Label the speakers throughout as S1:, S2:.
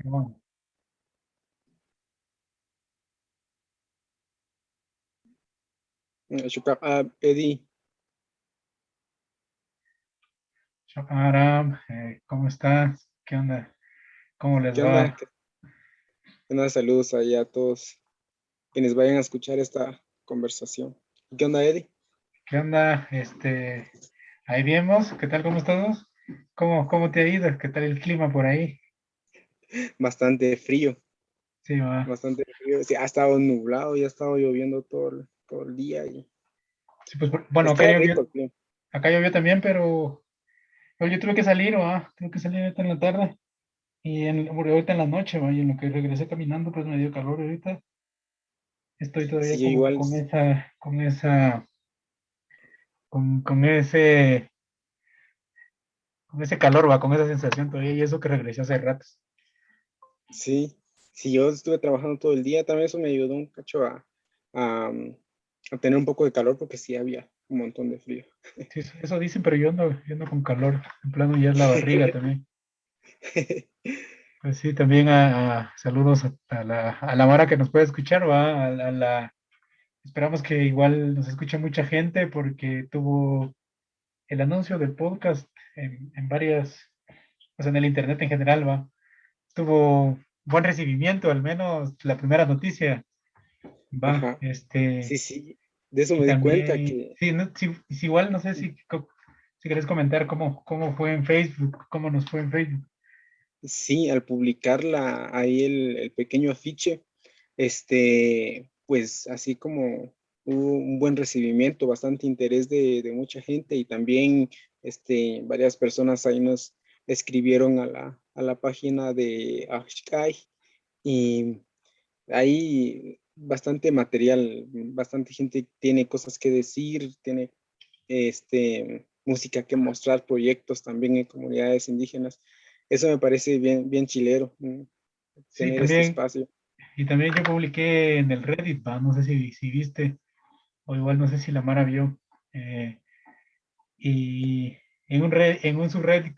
S1: Bueno,
S2: Eddie,
S1: Aram, ¿cómo estás? ¿Qué onda? ¿Cómo les
S2: ¿qué onda?
S1: va?
S2: ¿Qué onda? Saludos ahí a todos quienes vayan a escuchar esta conversación. ¿Qué onda, Eddie?
S1: ¿Qué onda? Ahí vemos, ¿qué tal? ¿Cómo estás? ¿Cómo te ha ido? ¿Qué tal el clima por ahí?
S2: Bastante frío,
S1: Sí, va.
S2: bastante frío. Sí, ha estado nublado y ha estado lloviendo todo el día y
S1: Sí, pues, bueno,
S2: estaba rico el clima.
S1: acá llovió también, pero yo tuve que salir, va. Tuve que salir ahorita en la tarde porque ahorita en la noche, va. Y en lo que regresé caminando, pues me dio calor ahorita. Estoy todavía
S2: Sí, yo
S1: como
S2: igual,
S1: con con ese calor, va, con esa sensación todavía, y eso que regresé hace ratos.
S2: sí, sí, yo estuve trabajando todo el día, también eso me ayudó un cacho a, mm, a tener un poco de calor porque sí había un montón de frío.
S1: Sí, eso dicen, pero yo ando con calor. En plano ya es la barriga también. Pues sí, también saludos a la Mara que nos puede escuchar, va, esperamos que igual nos escuche mucha gente porque tuvo el anuncio del podcast en varias, pues en el internet en general, va. Tuvo buen recibimiento, al menos la primera noticia, va,
S2: Ajá, sí, sí, de eso
S1: y
S2: me di cuenta
S1: también,
S2: que
S1: sí, no, si igual no sé si querés comentar cómo fue en Facebook, cómo nos fue en Facebook.
S2: sí, al publicarla ahí el pequeño afiche, pues así como hubo un buen recibimiento, bastante interés de mucha gente y también varias personas ahí nos escribieron a la página de Ashkai y hay bastante material, bastante gente tiene cosas que decir, tiene música que mostrar, proyectos también en comunidades indígenas. Eso me parece bien, bien chilero,
S1: Sí,
S2: tener este
S1: también,
S2: espacio.
S1: y también yo publiqué en el Reddit, va, no sé si viste, o igual no sé si la Mara vio, y en un subreddit,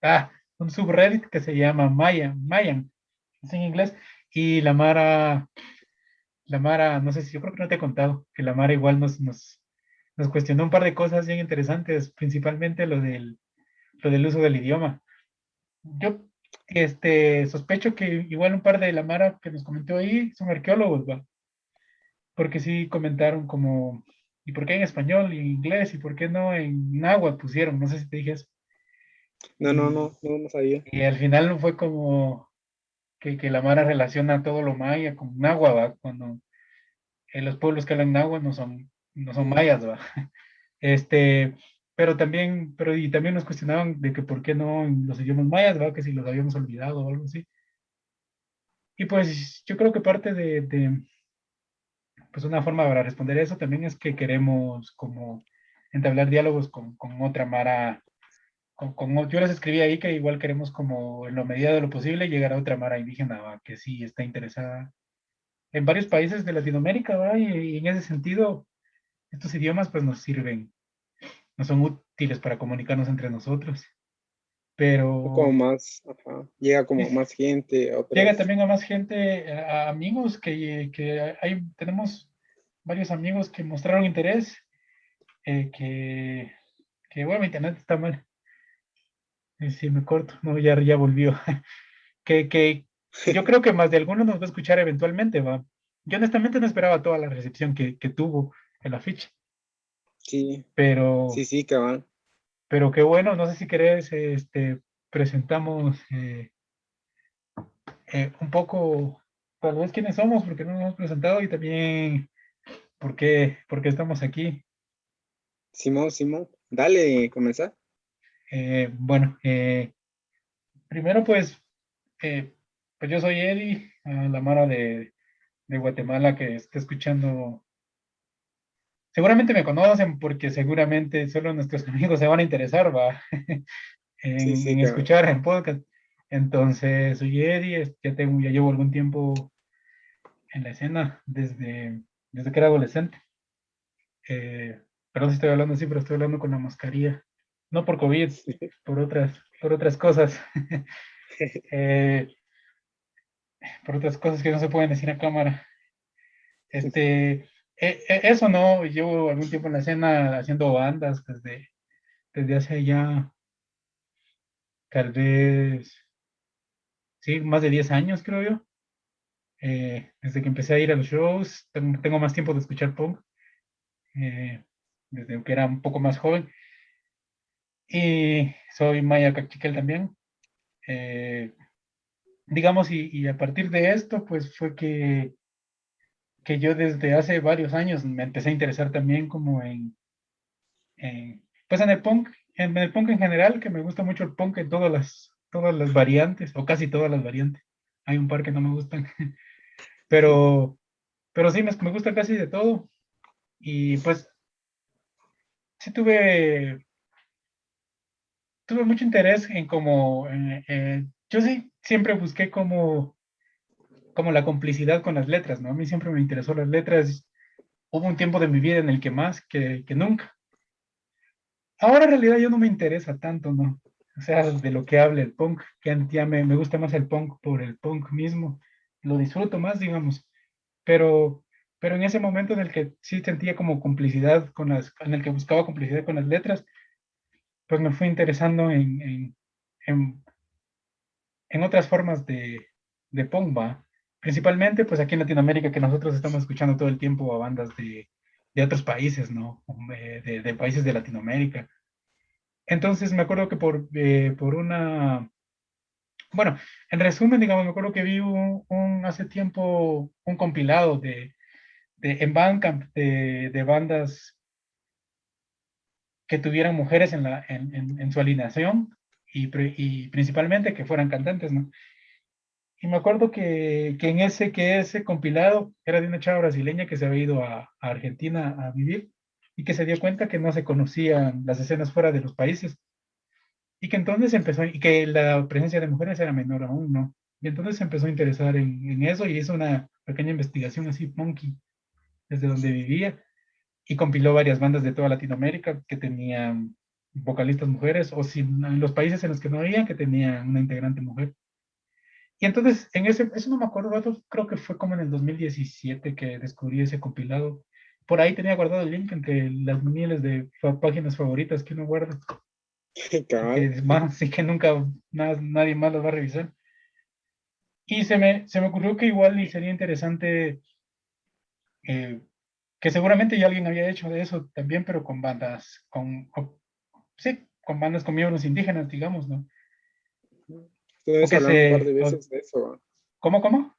S1: ah, un subreddit que se llama Mayan, es en inglés, y la Mara, no sé si yo creo que no te he contado, que la Mara igual nos cuestionó un par de cosas bien interesantes, principalmente lo del uso del idioma. Yo sospecho que igual un par de la Mara que nos comentó ahí son arqueólogos, ¿va? Porque sí comentaron como, ¿y por qué en español y en inglés? ¿Y por qué no en náhuatl pusieron? No sé si te dije eso.
S2: No, no,
S1: Y,
S2: no, no, no sabía.
S1: y al final fue como que la Mara relaciona todo lo maya con náhuatl, ¿va? Cuando los pueblos que hablan náhuatl no son mayas, ¿va? Este, y también nos cuestionaban de que por qué no en los idiomas mayas, ¿va? Que si los habíamos olvidado o algo así. Y pues yo creo que parte pues una forma para responder eso también es que queremos como entablar diálogos con otra Mara, yo les escribí ahí que igual queremos como en la medida de lo posible llegar a otra Mara indígena, ¿va? Que sí está interesada en varios países de Latinoamérica, ¿va? Y en ese sentido, estos idiomas pues nos sirven, nos son útiles para comunicarnos entre nosotros,
S2: O como
S1: pero
S2: más, ajá, llega
S1: sí,
S2: como más gente, a
S1: llega
S2: otras.
S1: también a más gente, a amigos tenemos varios amigos que mostraron interés, eh, que, que bueno, mi internet está mal, si me corto, no, ya volvió, que yo creo que más de algunos nos va a escuchar eventualmente, va. Yo honestamente no esperaba toda la recepción que tuvo el afiche,
S2: Sí,
S1: pero,
S2: sí, sí, cabal.
S1: pero qué bueno, no sé si querés, presentamos un poco, tal vez quiénes somos, porque no nos hemos presentado y también por qué estamos aquí.
S2: Simón, Simón, dale, comenzar.
S1: Bueno, primero eh, pues yo soy Eddie, la Mara de Guatemala que está escuchando. Seguramente me conocen porque seguramente solo nuestros amigos se van a interesar, va,
S2: Sí, sí,
S1: en
S2: cabal.
S1: escuchar el podcast. Entonces, soy Eddie, ya llevo algún tiempo en la escena desde que era adolescente. Eh, Perdón si estoy hablando así, pero estoy hablando con la mascarilla. No por COVID, por otras cosas. eh, por otras cosas que no se pueden decir a cámara. Eso no, llevo algún tiempo en la escena haciendo bandas desde hace ya tal vez, sí, más de 10 años creo yo. Desde que empecé a ir a los shows, tengo más tiempo de escuchar punk, eh, desde que era un poco más joven. Y soy maya cachiquel también. Eh, digamos, y a partir de esto, pues fue que yo desde hace varios años me empecé a interesar también como pues en el punk en general, que me gusta mucho el punk en todas las variantes, o casi todas las variantes. Hay un par que no me gustan, pero, pero sí, me gusta casi de todo. Y pues sí tuve mucho interés en yo sí siempre busqué como la complicidad con las letras, ¿no? A mí siempre me interesó las letras. Hubo un tiempo de mi vida en el que más que nunca. Ahora en realidad yo no me interesa tanto, ¿no? O sea, de lo que hable el punk, que ya me gusta más el punk por el punk mismo. Lo disfruto más, digamos. Pero, pero en ese momento en el que sí sentía como complicidad en el que buscaba complicidad con las letras, pues me fui interesando en, en otras formas de punk, ¿va? Principalmente, pues aquí en Latinoamérica, que nosotros estamos escuchando todo el tiempo a bandas de otros países, ¿no? De países de Latinoamérica. Entonces me acuerdo que por bueno, en resumen, digamos, me acuerdo que vi hace tiempo un compilado en Bandcamp de bandas que tuvieran mujeres en su alineación y principalmente que fueran cantantes, ¿no? Y me acuerdo que ese compilado era de una chava brasileña que se había ido a Argentina a vivir y que se dio cuenta que no se conocían las escenas fuera de los países y que entonces empezó, y que la presencia de mujeres era menor aún, ¿no? Y entonces se empezó a interesar en eso y hizo una pequeña investigación así, punky, desde donde vivía y compiló varias bandas de toda Latinoamérica que tenían vocalistas mujeres o si en los países en los que no había, que tenían una integrante mujer. Y entonces, eso no me acuerdo, vato, creo que fue como en el 2017 que descubrí ese compilado. Por ahí tenía guardado el link entre las miles de páginas favoritas que uno guarda y
S2: Cabal.
S1: que más, sí que nunca nadie más las va a revisar. Y se me ocurrió que igual y sería interesante, eh, que seguramente ya alguien había hecho de eso también, pero con bandas, sí, con bandas con miembros indígenas, digamos, ¿no? O
S2: Estuvimos
S1: que
S2: hablando un par de
S1: se,
S2: veces de eso, ¿va?
S1: ¿cómo?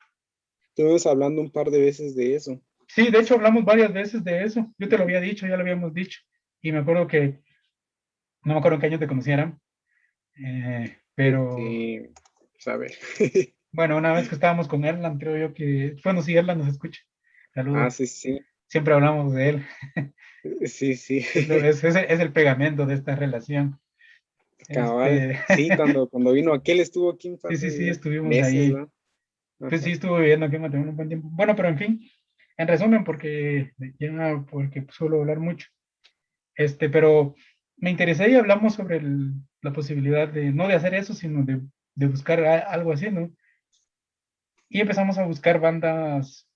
S2: Estuvimos hablando un par de veces de eso.
S1: Sí, de hecho hablamos varias veces de eso. Yo te lo había dicho, ya lo habíamos dicho. Y me acuerdo no me acuerdo en qué año te conocieran, pero
S2: Saber.
S1: bueno, una vez que estábamos con Erland, creo yo bueno, sí, Erland nos escucha.
S2: Ah,
S1: Saludos.
S2: sí, sí.
S1: Siempre hablamos de él.
S2: Sí, sí.
S1: Es el pegamento de esta relación.
S2: Cabal.
S1: Este,
S2: Sí, cuando vino aquel estuvo aquí un
S1: sí,
S2: par
S1: sí, sí,
S2: de
S1: estuvimos
S2: meses,
S1: ahí.
S2: ¿va?
S1: Pues sí,
S2: Ajá.
S1: estuve viviendo aquí en Guatemala un buen tiempo. Bueno, pero en fin, en resumen, porque suelo hablar mucho. Pero me interesé y hablamos sobre la posibilidad no de hacer eso, sino de buscar algo así, ¿no? Y empezamos a buscar bandas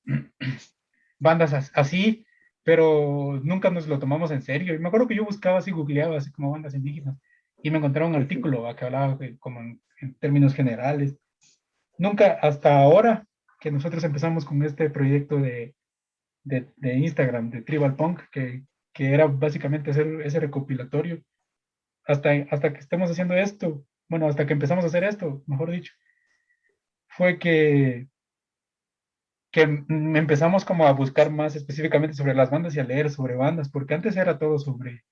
S1: así, pero nunca nos lo tomamos en serio. Y me acuerdo que yo buscaba así, googleaba así como bandas indígenas, y me encontraba un artículo que hablaba como en términos generales. Nunca hasta ahora que nosotros empezamos con este proyecto de Instagram, de Tribal Punk, que era básicamente hacer ese recopilatorio. Hasta que estemos haciendo esto, bueno, hasta que empezamos a hacer esto, mejor dicho, fue que empezamos como a buscar más específicamente sobre las bandas y a leer sobre bandas, porque antes era todo sobre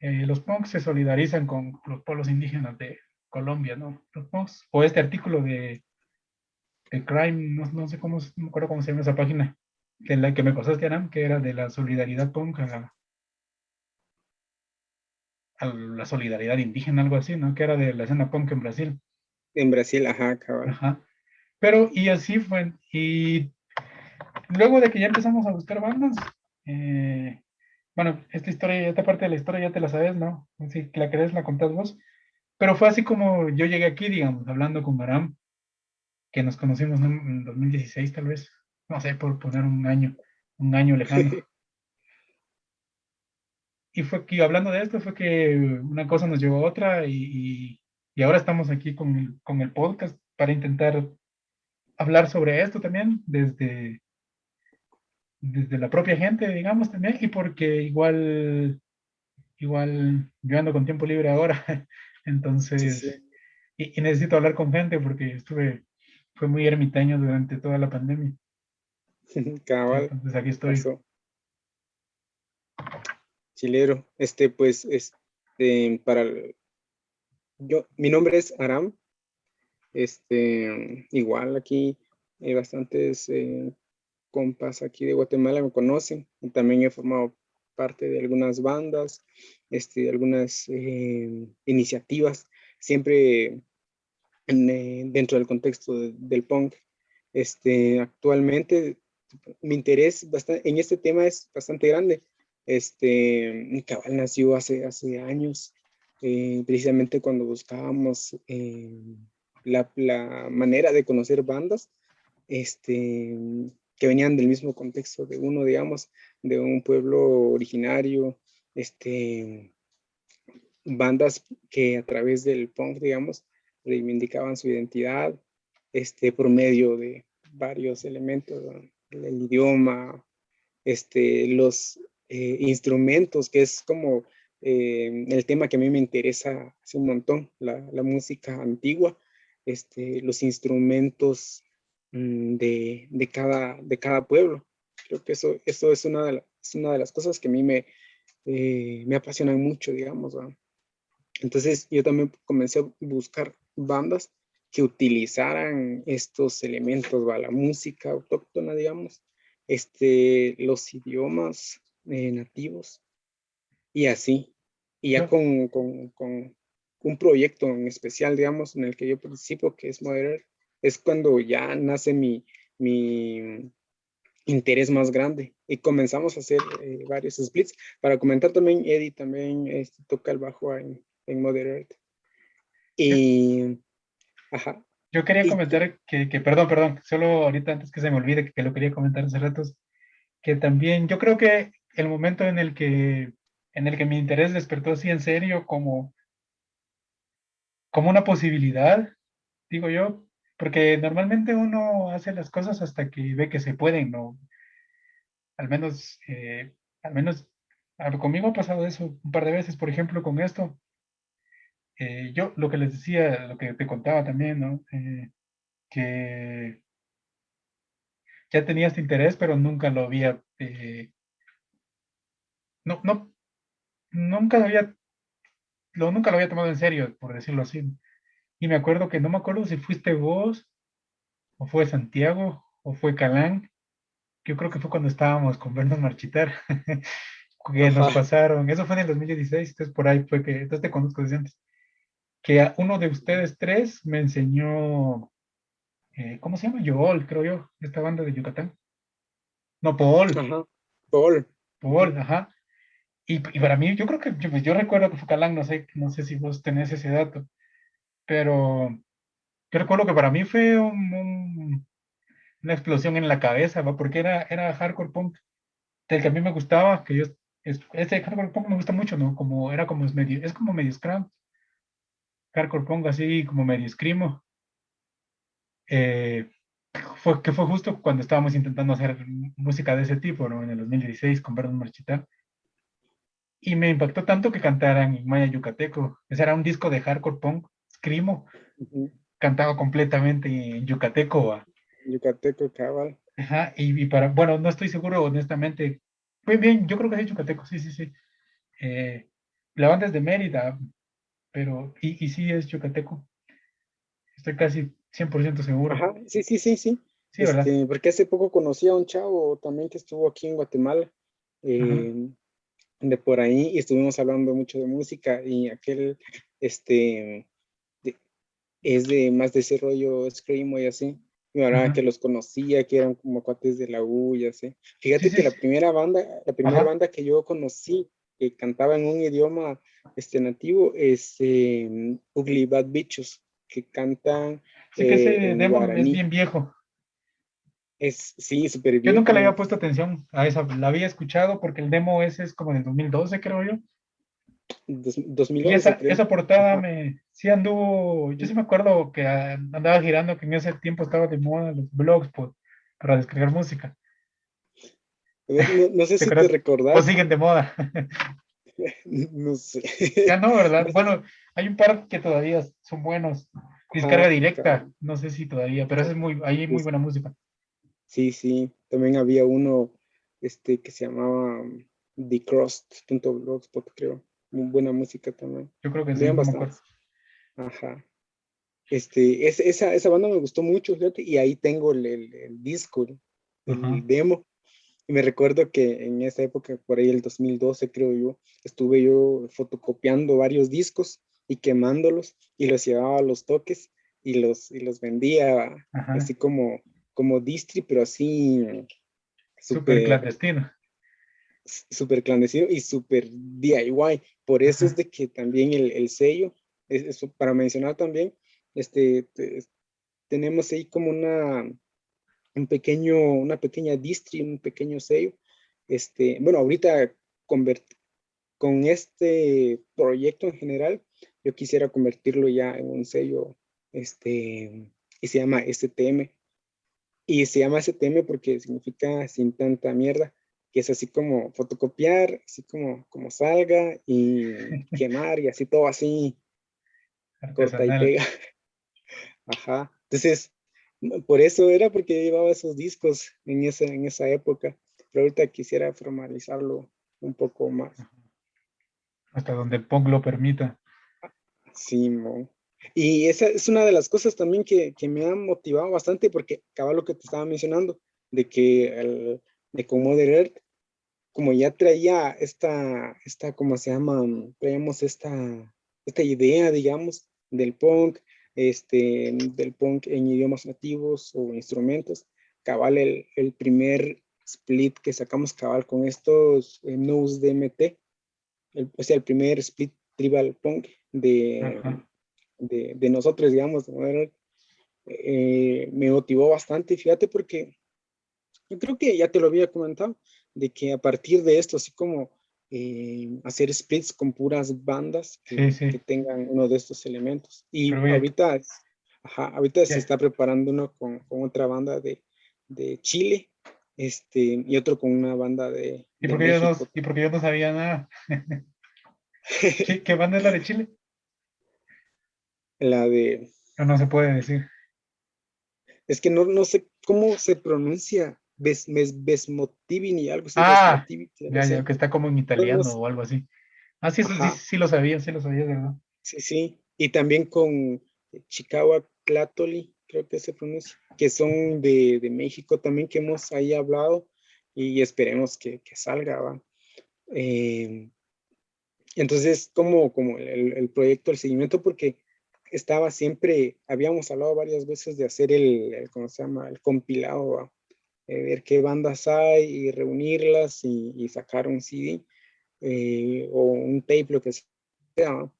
S1: los punks se solidarizan con los pueblos indígenas de Colombia, ¿no? Los punks, o este artículo de Crime, no sé cómo, no me acuerdo cómo se llama esa página, de la que me pasaste, Aram, que era de la solidaridad punk a la solidaridad indígena, algo así, ¿no? Que era de la escena punk en Brasil.
S2: En Brasil, ajá, cabal.
S1: Ajá. Pero, y así fue. Y luego de que ya empezamos a buscar bandas, bueno, esta parte de la historia ya te la sabes, ¿no? Si la querés, la contás vos. Pero fue así como yo llegué aquí, digamos, hablando con Maram, que nos conocimos, ¿no? En 2016 tal vez, no sé, por poner un año lejano. Y fue que hablando de esto, fue que una cosa nos llevó a otra y ahora estamos aquí con el podcast para intentar hablar sobre esto también desde la propia gente, digamos, también, y porque igual yo ando con tiempo libre ahora,
S2: Sí,
S1: entonces,
S2: sí,
S1: y necesito hablar con gente porque fue muy ermitaño durante toda la pandemia.
S2: cabal,
S1: Entonces aquí estoy.
S2: pasó. Chilero, pues, mi nombre es Aram, igual aquí bastantes compas aquí de Guatemala me conocen y también he formado parte de algunas bandas, algunas iniciativas, siempre dentro del contexto del punk. Actualmente mi interés en este tema es bastante grande. Mi cabal nació hace años, precisamente cuando buscábamos la manera de conocer bandas que venían del mismo contexto de uno, digamos, de un pueblo originario, bandas que a través del punk, digamos, reivindicaban su identidad, por medio de varios elementos, ¿no? El idioma, los instrumentos, que es como el tema que a mí me interesa hace un montón, la música antigua, los instrumentos de cada pueblo. Creo que eso es una de las cosas que a mí me apasionan mucho, digamos, ¿no? Entonces yo también comencé a buscar bandas que utilizaran estos elementos, ¿va? La música autóctona, digamos, los idiomas nativos y así. Y ya
S1: Yo,
S2: con un proyecto en especial, digamos, en el que yo participo, que es Moderar, es cuando ya nace mi interés más grande y comenzamos a hacer varios splits. Para comentar también, Eddie también toca el bajo en Moderate.
S1: yo,
S2: Y, ajá,
S1: yo quería
S2: y
S1: comentar perdón, solo ahorita antes que se me olvide que lo quería comentar hace ratos, que también yo creo que el momento en el que mi interés despertó así en serio como una posibilidad, digo yo, porque normalmente uno hace las cosas hasta que ve que se pueden, ¿no? Al menos, conmigo ha pasado eso un par de veces, por ejemplo, con esto. Yo lo que les decía, lo que te contaba también, ¿no? Que ya tenía este interés, pero nunca lo había, no, no, nunca lo había, nunca lo había tomado en serio, por decirlo así. Y me acuerdo que no me acuerdo si fuiste vos, o fue Santiago, o fue Calán. Yo creo que fue cuando estábamos con Vernos Marchitar, que nos
S2: ajá,
S1: pasaron, eso fue en el 2016, entonces por ahí fue que, entonces te conozco desde antes, que a uno de ustedes tres me enseñó, ¿cómo se llama? Yool, creo yo, esta banda de Yucatán. No,
S2: ajá, Paul,
S1: Paul, ajá. Y para mí, yo creo que, yo recuerdo que fue Calán, no sé si vos tenés ese dato, pero yo recuerdo que para mí fue una explosión en la cabeza, ¿va? Porque era hardcore punk del que a mí me gustaba, que yo, ese hardcore punk me gusta mucho, ¿no? Es como medio scrum, hardcore punk así como medio screamo. Eh, que fue justo cuando estábamos intentando hacer música de ese tipo, ¿no? En el 2016 con Verdun Marchitar. Y me impactó tanto que cantaran en Maya Yucateco. Ese era un disco de hardcore punk, screamo,
S2: ujú,
S1: cantado completamente en yucateco, ¿va?
S2: Yucateco cabal.
S1: Ajá, bueno, no estoy seguro, honestamente. Pues bien, yo creo que es yucateco, sí, sí, sí. Eh, la banda es de Mérida, y sí es yucateco. Estoy casi 100% seguro.
S2: Ajá, sí, sí, sí, sí.
S1: Sí, ¿verdad?
S2: Porque hace poco conocí a un chavo también que estuvo aquí en Guatemala,
S1: Ajá.
S2: eh, de por ahí, y estuvimos hablando mucho de música, y aquel, de- es de más de ese rollo screamo y así. Y ahora
S1: Ajá.
S2: que los conocía, que eran como cuates de la U y así.
S1: Sí,
S2: Fíjate
S1: sí,
S2: que
S1: sí.
S2: la primera
S1: Ajá.
S2: banda que yo conocí que cantaba en un idioma nativo es Ugly Bad Bichos, que cantan
S1: Sí que ese
S2: en
S1: demo es
S2: guaraní.
S1: bien viejo.
S2: Es, sí, súper
S1: Yo nunca le había
S2: viejo.
S1: puesto atención a esa, la había escuchado porque el demo ese es como del 2012, creo yo. Y
S2: 2011, creo.
S1: esa portada
S2: Ajá.
S1: sí anduvo, yo sí me acuerdo que andaba girando, que en ese tiempo estaba de moda los blogspot para descargar música.
S2: No, no sé
S1: ¿Te
S2: si te
S1: acuerdas? O
S2: recordás.
S1: siguen de moda.
S2: No sé.
S1: Ya no, ¿verdad?
S2: No sé.
S1: Bueno, hay un par que todavía son buenos. Descarga
S2: Ajá,
S1: directa, no sé si todavía, pero ese es ahí hay muy
S2: pues,
S1: buena música.
S2: sí, sí. También había uno que se llamaba TheCrust.blogspot, creo. Muy buena música también.
S1: Yo creo que sí,
S2: Vean
S1: no me acuerdo.
S2: bastantes. Ajá. Esa banda me gustó mucho, fíjate, y ahí tengo el disco,
S1: Ajá.
S2: el demo. Y me recuerdo que en esa época, por ahí el 2012, creo yo, estuve yo fotocopiando varios discos y quemándolos y los llevaba a los toques y los vendía
S1: Ajá.
S2: así como distri, pero así
S1: Súper
S2: súper
S1: clandestino.
S2: súper clandestino y súper DIY. Por eso es
S1: Ajá.
S2: de que también el sello, para mencionar también, tenemos ahí como una pequeña distri, un pequeño sello. Bueno, ahorita con este proyecto en general, yo quisiera convertirlo ya en un sello, y se llama STM. Y se llama STM porque significa sin tanta mierda, que es así como fotocopiar, así como salga y quemar y así todo así, corta y
S1: Artesanal.
S2: pega. Ajá. Entonces, por eso era porque llevaba esos discos en esa época, pero ahorita quisiera formalizarlo un poco más.
S1: Hasta donde el punk lo permita.
S2: Sí, mo. Y esa es una de las cosas también que me ha motivado bastante porque acaba lo que te estaba mencionando, de que de con Mother Earth, como ya traía ¿cómo se llama? Traíamos esta idea, digamos, del punk en idiomas nativos o instrumentos. Cabal, el primer split que sacamos cabal con estos Nose DMT, o sea, el primer split tribal punk de,
S1: Ajá.
S2: de nosotros, digamos, me motivó bastante, fíjate, porque yo creo que ya te lo había comentado, de que a partir de esto, así como hacer splits con puras bandas
S1: Sí,
S2: que
S1: sí.
S2: tengan uno de estos elementos.
S1: Pero
S2: Y
S1: oye,
S2: ahorita se
S1: ya.
S2: está preparando uno con otra banda de Chile, y otro con una banda de México.
S1: Y porque yo no sabía nada. ¿Qué banda es la de Chile?
S2: La de,
S1: No, no se puede decir.
S2: es que no sé cómo se pronuncia, Vesmotivini, algo así,
S1: Ah,
S2: Vesmotivini, algo
S1: ya, ya,
S2: así.
S1: que está como en
S2: No, no
S1: italiano
S2: sé.
S1: o algo así. Ah, sí, eso sí,
S2: Ajá,
S1: sí lo sabía, de verdad.
S2: sí, sí. Y también con Chicago Clatoli, creo que se pronuncia, que son de México también, que hemos ahí hablado y esperemos que salga, ¿va? Eh, entonces, como el proyecto, el seguimiento, porque habíamos hablado varias veces de hacer ¿cómo se llama? El compilado, ¿va? Ver qué bandas hay y reunirlas y sacar un CD, o un tape, lo que sea, ¿no?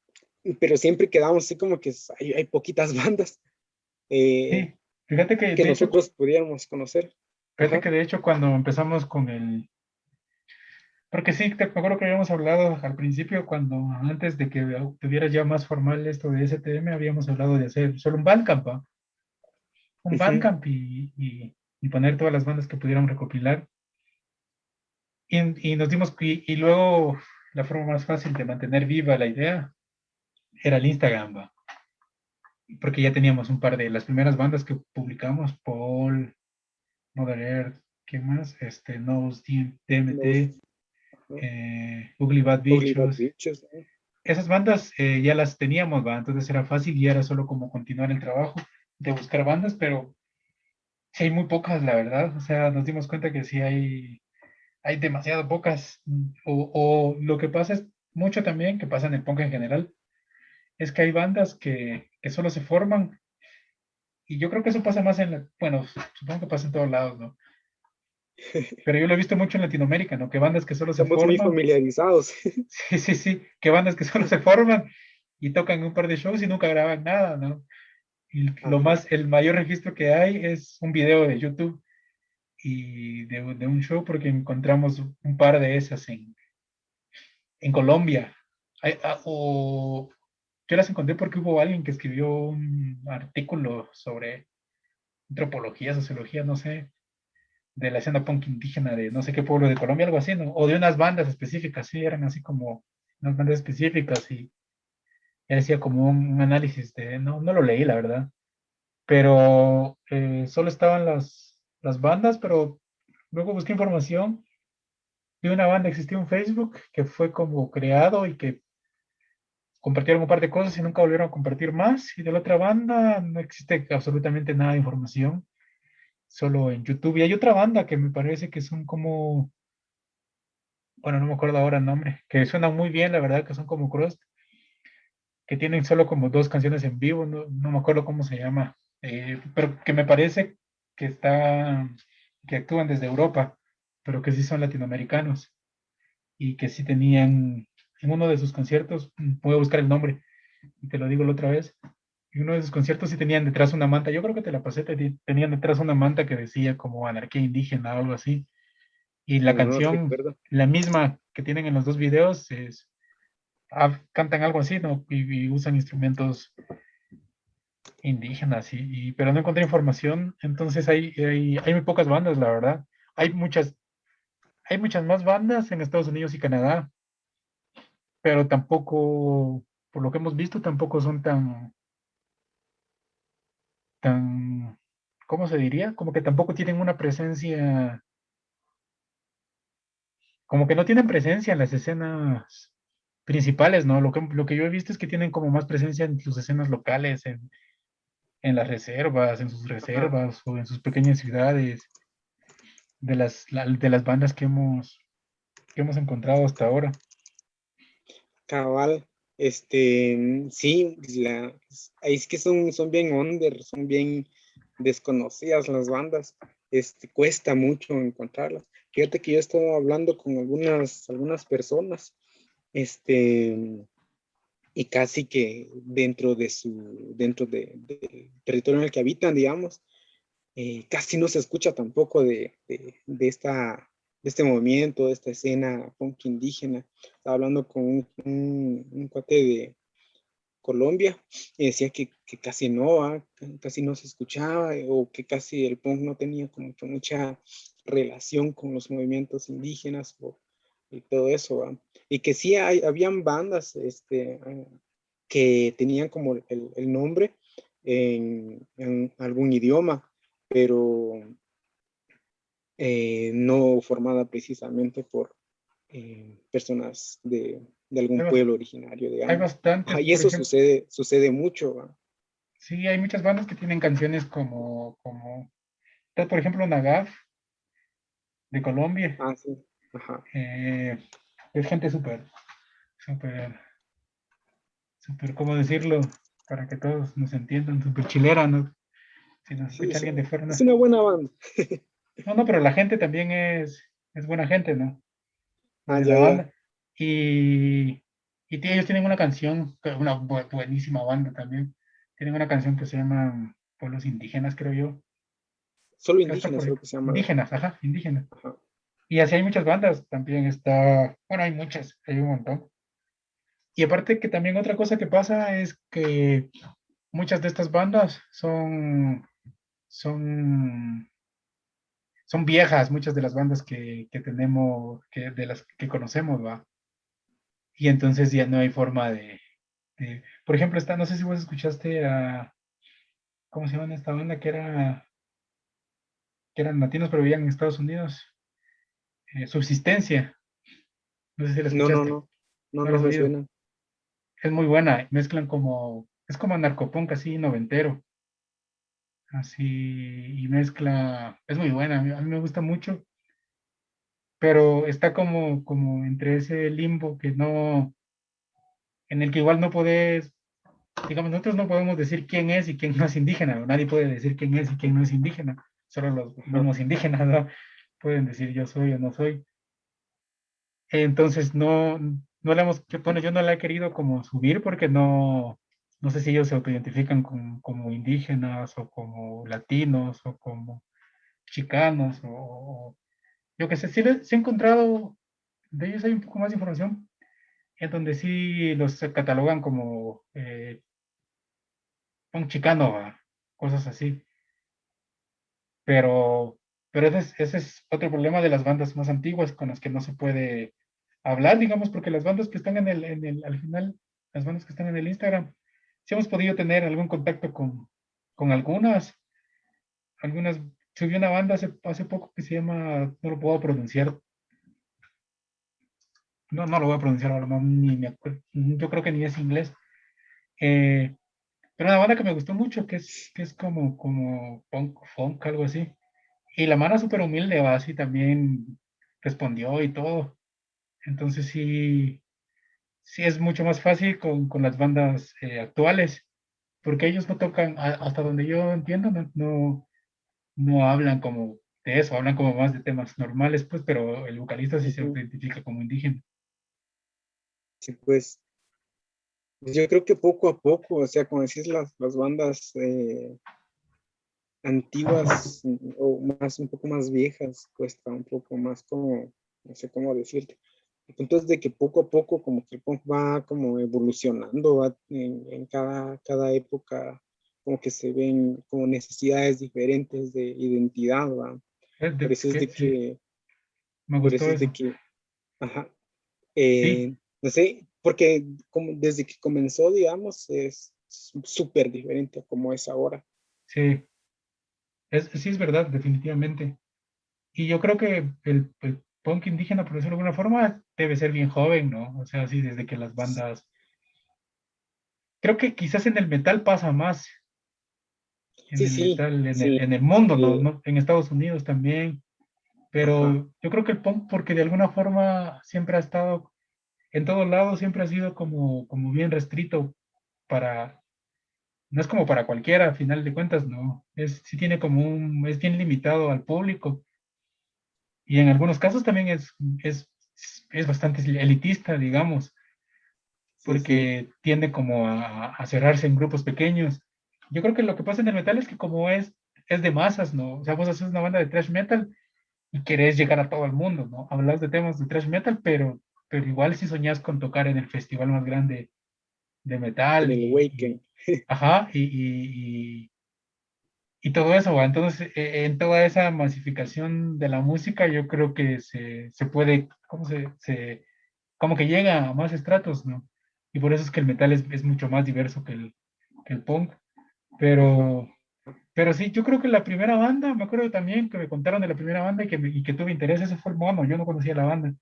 S2: Pero siempre quedamos así como que hay poquitas bandas eh,
S1: Sí, fíjate que
S2: que
S1: de hecho,
S2: nosotros pudiéramos conocer. Ajá.
S1: cuando empezamos con el, porque sí, me acuerdo que habíamos hablado al principio, cuando antes de que tuvieras ya más formal esto de STM, habíamos hablado de hacer solo un Bandcamp, ¿va? Un
S2: Ujú.
S1: Bandcamp y poner todas las bandas que pudieran recopilar. Y nos dimos, y luego la forma más fácil de mantener viva la idea era el Instagram, ¿va? Porque ya teníamos un par de las primeras bandas que publicamos, Paul, Mother Earth, ¿qué más? Nose,
S2: Los
S1: DMT,
S2: ajá.
S1: Ugly Bad
S2: Ugly Bad
S1: Bichos.
S2: Bitches, ¿no?
S1: Esas bandas ya las teníamos, ¿va? Entonces era fácil y era solo como continuar el trabajo de buscar bandas, pero sí hay muy pocas, la verdad. O sea, nos dimos cuenta que sí hay demasiado pocas. O lo que pasa es mucho también, que pasa en el punk en general, es que hay bandas que solo se forman. Y yo creo que eso pasa más bueno, supongo que pasa en todos lados, ¿no? Pero yo lo he visto mucho en Latinoamérica, ¿no? Que bandas que solo se
S2: Estamos muy
S1: forman,
S2: familiarizados.
S1: sí, sí, sí, que bandas que solo se forman y tocan un par de shows y nunca graban nada, ¿no? Y
S2: Ajá.
S1: el mayor registro que hay es un video de YouTube y de un show porque encontramos un par de esas en Colombia. Yo las encontré porque hubo alguien que escribió un artículo sobre antropología, sociología, no sé, de la escena punk indígena de no sé qué pueblo de Colombia, algo así, ¿no? O de unas bandas específicas, sí, eran así como unas bandas específicas y él decía como un análisis de, no, no lo leí, la verdad, pero solo estaban las bandas, pero luego busqué información de una banda, existía un Facebook que fue como creado y que compartieron un par de cosas y nunca volvieron a compartir más, y de la otra banda no existe absolutamente nada de información, solo en YouTube. Y hay otra banda que me parece que son como, bueno, no me acuerdo ahora el nombre, que suenan muy bien, la verdad, que son como Crust, que tienen solo como dos canciones en vivo, no, no me acuerdo cómo se llama, pero que me parece que que actúan desde Europa, pero que sí son latinoamericanos y que sí tenían en uno de sus conciertos, voy a buscar el nombre y te lo digo la otra vez, en uno de sus conciertos sí tenían detrás una manta, yo creo que te la pasé, tenían detrás una manta que decía como anarquía indígena o algo así, y la
S2: No
S1: canción,
S2: recuerdo.
S1: la misma que tienen en los dos videos, cantan algo así, ¿no? Y usan instrumentos indígenas, pero no encontré información, entonces hay muy pocas bandas, la verdad. Hay muchas, hay muchas más bandas en Estados Unidos y Canadá, pero tampoco, por lo que hemos visto, tampoco son tan, ¿cómo se diría? Como que tampoco tienen una presencia, como que no tienen presencia en las escenas principales, ¿no? Lo que yo he visto es que tienen como más presencia en sus escenas locales, en las reservas, en sus
S2: Ajá.
S1: reservas o en sus pequeñas ciudades, de las bandas que hemos encontrado hasta ahora.
S2: Cabal, sí, es que son bien under, son bien desconocidas las bandas, cuesta mucho encontrarlas. Fíjate que yo estaba hablando con algunas personas, este, y casi que del territorio en el que habitan, digamos, casi no se escucha tampoco de este movimiento, de esta escena punk indígena. Estaba hablando con un cuate de Colombia y decía que casi no, casi no se escuchaba o que casi el punk no tenía como que mucha relación con los movimientos indígenas y todo eso, ¿va? Y que sí habían bandas que tenían como el nombre en algún idioma, pero no formada precisamente por personas de algún
S1: Hay, bas-
S2: pueblo originario,
S1: hay
S2: digamos.
S1: bastantes,
S2: Y
S1: por
S2: eso
S1: ejemplo,
S2: sucede mucho, ¿va?
S1: sí, hay muchas bandas que tienen canciones por ejemplo, Nagaf de Colombia.
S2: Ah, sí, ajá.
S1: eh, es gente súper, súper, ¿cómo decirlo? Para que todos nos entiendan, súper chilera, ¿no? Si nos
S2: Sí,
S1: escucha alguien de
S2: es
S1: fuera.
S2: una buena banda.
S1: No, no, pero la gente también es buena gente, ¿no?
S2: Ah,
S1: De la
S2: ya, ya.
S1: banda. Ellos tienen una canción, una buenísima banda también. Tienen una canción que se llama Pueblos Indígenas, creo yo.
S2: Solo
S1: Que va a estar por
S2: indígenas
S1: ahí.
S2: creo que se llama.
S1: Indígenas, ajá, indígenas.
S2: Ajá.
S1: Y así hay muchas bandas. También está, bueno, hay muchas, hay un montón. Y aparte que también otra cosa que pasa es que muchas de estas bandas son, son viejas, muchas de las bandas que tenemos, de las que conocemos, ¿va? Y entonces ya no hay forma por ejemplo, no sé si vos escuchaste ¿cómo se llama esta banda? Que eran latinos pero vivían en Estados Unidos. Subsistencia, no sé si la
S2: No, no,
S1: escuchaste,
S2: no. No,
S1: no la
S2: no
S1: has
S2: me
S1: oído.
S2: suena.
S1: Es muy buena, mezclan es como narcopunk así noventero, así, y mezcla, es muy buena, a mí me gusta mucho, pero está como entre ese limbo que no, en el que igual no podés, digamos, nosotros no podemos decir quién es y quién no es indígena, ¿no? Nadie puede decir quién es y quién no es indígena, solo los
S2: Ajá.
S1: mismos indígenas, ¿no? pueden decir yo soy o no soy. Entonces no la hemos, bueno, yo no la he querido como subir porque no sé si ellos se autoidentifican como indígenas o como latinos o como chicanos o yo qué sé, sí he encontrado, de ellos hay un poco más de información, en donde sí los catalogan como un chicano, cosas así. Pero, pero ese es otro problema de las bandas más antiguas con las que no se puede hablar, digamos, porque las bandas que están al final, las bandas que están en el Instagram, sí hemos podido tener algún contacto con algunas, subí una banda hace poco que se llama, no lo puedo pronunciar, no lo voy a pronunciar ahora, no, ni me acuerdo, yo creo que ni es inglés, eh, pero una banda que me gustó mucho, que es como punk, funk, algo así. Y la mano súper humilde, va, así también respondió y todo. Entonces sí es mucho más fácil con las bandas actuales, porque ellos no tocan, hasta donde yo entiendo, no hablan como de eso, hablan como más de temas normales, pues, pero el vocalista sí se
S2: Ujú.
S1: identifica como indígena.
S2: Sí, pues yo creo que poco a poco, o sea, como decís, las bandas antiguas o más, un poco más viejas, cuesta un poco más como, no sé cómo decirte. El punto es de que poco a poco como que el punk va como evolucionando, va en cada época como que se ven como necesidades diferentes de identidad, ¿va? Por eso es de
S1: Sí,
S2: que,
S1: me
S2: por
S1: gustó
S2: eso es de
S1: eso.
S2: que, ajá,
S1: Sí,
S2: no sé, porque como desde que comenzó, digamos, es súper diferente a como es ahora.
S1: sí, sí es verdad, definitivamente. Y yo creo que el punk indígena, por decirlo de alguna forma, debe ser bien joven, ¿no? O sea, sí, desde que las bandas. Creo que quizás en el metal pasa más, en
S2: Sí,
S1: el
S2: sí,
S1: metal,
S2: sí.
S1: en el mundo, ¿no?
S2: El,
S1: ¿No? En Estados Unidos también.
S2: ajá,
S1: Pero yo creo que el punk, porque de alguna forma siempre ha estado, en todos lados, siempre ha sido como bien restrito para. No es como para cualquiera, a final de cuentas, no. Sí tiene es bien limitado al público. Y en algunos casos también es, es bastante elitista, digamos,
S2: sí, sí,
S1: porque tiende como a cerrarse en grupos pequeños. Yo creo que lo que pasa en el metal es que como es de masas, ¿no? O sea, vos haces una banda de thrash metal y querés llegar a todo el mundo, ¿no? Hablas de temas de thrash metal, pero igual si soñás con tocar en el festival más grande de
S2: en
S1: metal
S2: el Waken.
S1: ajá, y todo eso, ¿va? Entonces, en toda esa masificación de la música, yo creo que se puede, ¿cómo como que llega a más estratos, ¿no? Y por eso es que el metal es mucho más diverso que el punk.
S2: Ajá,
S1: Pero, pero sí, yo creo que la primera banda, me acuerdo también que me contaron de la primera banda y que tuve interés, ese fue el Mono, yo no conocía la banda,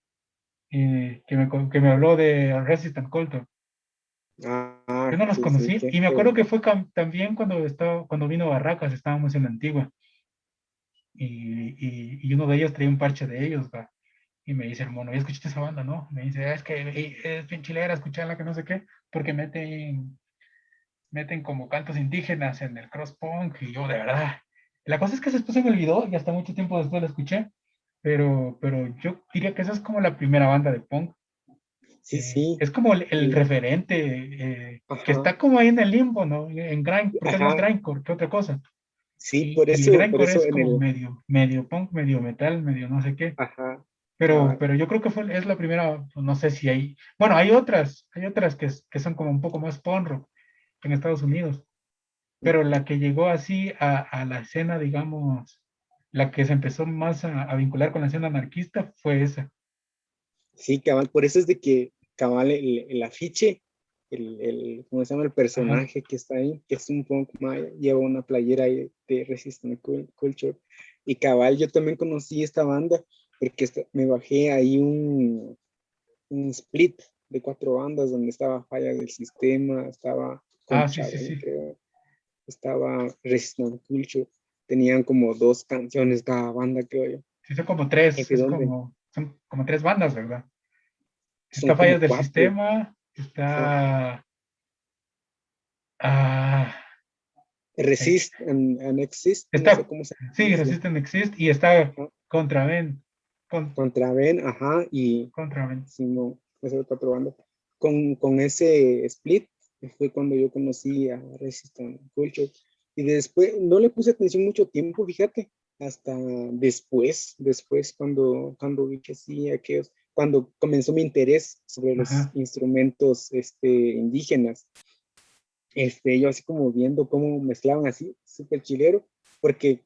S1: que me habló de Resistant Culture. Yo no los
S2: sí, sí,
S1: conocí y me
S2: qué
S1: acuerdo que
S2: bueno.
S1: fue también cuando vino Barracas, estábamos en la Antigua y uno de ellos traía un parche de ellos, ¿va? Y me dice el mono, ¿ya escuchaste esa banda, no? Me dice, es que es bien chilera, escucharla, que no sé qué, porque meten como cantos indígenas en el cross punk y yo de verdad. La cosa es que después se me olvidó y hasta mucho tiempo después la escuché, pero yo diría que esa es como la primera banda de punk.
S2: Sí, sí,
S1: Es como el
S2: y,
S1: referente que
S2: ajá,
S1: está como ahí en el limbo, ¿no? En grind, porque es más
S2: ajá,
S1: grindcore que otra cosa.
S2: sí,
S1: Y el
S2: por
S1: grindcore
S2: eso
S1: es
S2: en
S1: como
S2: el,
S1: medio punk, medio metal, medio no sé qué.
S2: ajá,
S1: Pero,
S2: cabal,
S1: pero yo creo que es la primera, no sé si hay, bueno, hay otras que son como un poco más punk rock en Estados Unidos, pero la que llegó así a la escena, digamos, la que se empezó más a vincular con la escena anarquista fue esa.
S2: sí, cabal, por eso es de que cabal el afiche, ¿cómo se llama? El
S1: Ajá.
S2: personaje que está ahí, que es un punk maya, lleva una playera ahí de Resistance Culture, y cabal, yo también conocí esta banda, porque me bajé ahí un split de 4 bandas donde estaba Falla del Sistema, estaba
S1: Ah, sí, sí,
S2: Conchabel,
S1: sí.
S2: creo, estaba Resistance Culture, tenían como 2 canciones cada banda, creo yo.
S1: Sí, son como tres,
S2: F donde
S1: son como tres bandas, ¿verdad?
S2: son
S1: Está Fallas
S2: como
S1: del
S2: 4.
S1: Sistema,
S2: Ajá.
S1: está, ah,
S2: Resist and Exist, no sé
S1: está,
S2: cómo se
S1: sí,
S2: dice.
S1: Resist and Exist, y está
S2: Ajá.
S1: Contraven, con,
S2: Contraven, ajá, y
S1: Contraven.
S2: Simón, esas cuatro bandas. Con ese split fue cuando yo conocí a Resistance Culture. Y después, no le puse atención mucho tiempo, fíjate, hasta después cuando vi que sí, aquellos, cuando comenzó mi interés sobre los
S1: Ajá.
S2: instrumentos indígenas, yo así como viendo cómo mezclaban así, súper chilero, porque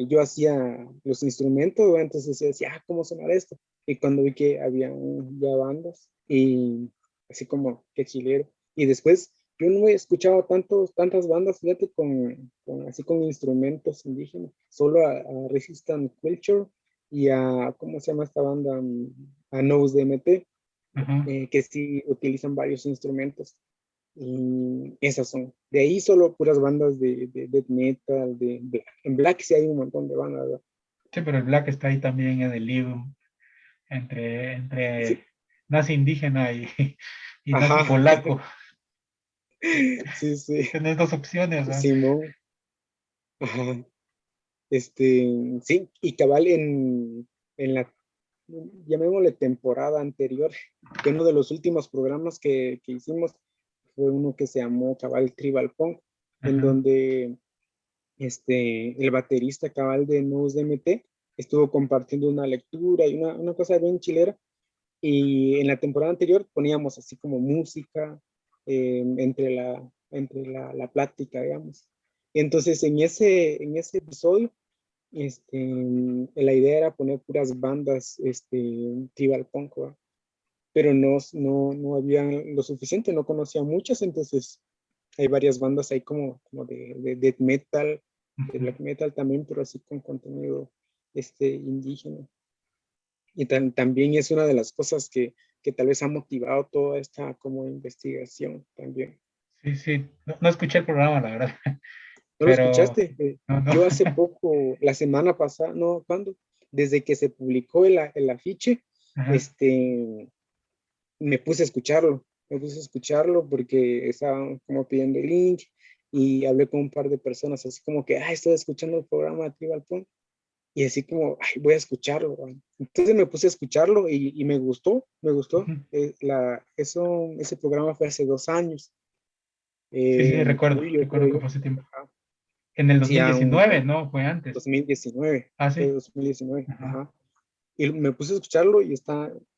S2: yo hacía los instrumentos, ¿verdad? Entonces yo decía, ¿cómo sonará esto? Y cuando vi que había ya bandas, y así como, qué chilero. Y después, yo no he escuchado tantas bandas, fíjate, así con instrumentos indígenas, solo a Resistance Culture y ¿cómo se llama esta banda? A Nose DMT,
S1: Ajá.
S2: que sí utilizan varios instrumentos. Y esas son. De ahí solo puras bandas de death metal, de black. En black sí hay un montón de bandas, ¿verdad?
S1: Sí, pero el black está ahí también en el libro,
S2: Sí.
S1: entre nazi indígena y, y nazi
S2: Ajá.
S1: polaco.
S2: Sí, sí.
S1: Tienes dos opciones, ¿no?
S2: Simón. Ajá. Sí, y cabal en la, llamémosle temporada anterior, que uno de los últimos programas que hicimos fue uno que se llamó Cabal Tribal Punk, en
S1: Ajá.
S2: donde el baterista cabal de Nus DMT estuvo compartiendo una lectura y una cosa bien chilera. Y en la temporada anterior poníamos así como música entre la plática, digamos. Entonces, en ese episodio, la idea era poner puras bandas tribal punk, ¿va? Pero no había lo suficiente, no conocía muchas, entonces hay varias bandas ahí como de death metal, de
S1: Ujú.
S2: black metal también, pero así con contenido indígena. Y también es una de las cosas que tal vez ha motivado toda esta como investigación también.
S1: Sí, sí. No, no escuché el programa, la verdad.
S2: ¿No lo
S1: Pero
S2: escuchaste?
S1: no, no.
S2: Yo hace poco, la semana pasada, no, ¿cuándo? Desde que se publicó el afiche,
S1: Ajá.
S2: este, me puse a escucharlo porque estaban como pidiendo el link y hablé con un par de personas así como que, estoy escuchando el programa de Tribal Punk y así como, voy a escucharlo, ¿va? Entonces me puse a escucharlo y me gustó.
S1: Ujú.
S2: Ese programa fue hace 2 años,
S1: Sí, sí,
S2: en
S1: recuerdo.
S2: julio,
S1: Recuerdo
S2: creo
S1: que
S2: yo.
S1: fue hace tiempo.
S2: Ajá.
S1: En el
S2: Sí,
S1: 2019, ¿no? Fue antes.
S2: 2019,
S1: Ah,
S2: fue
S1: sí.
S2: 2019,
S1: Ajá.
S2: ajá. Y me puse a escucharlo y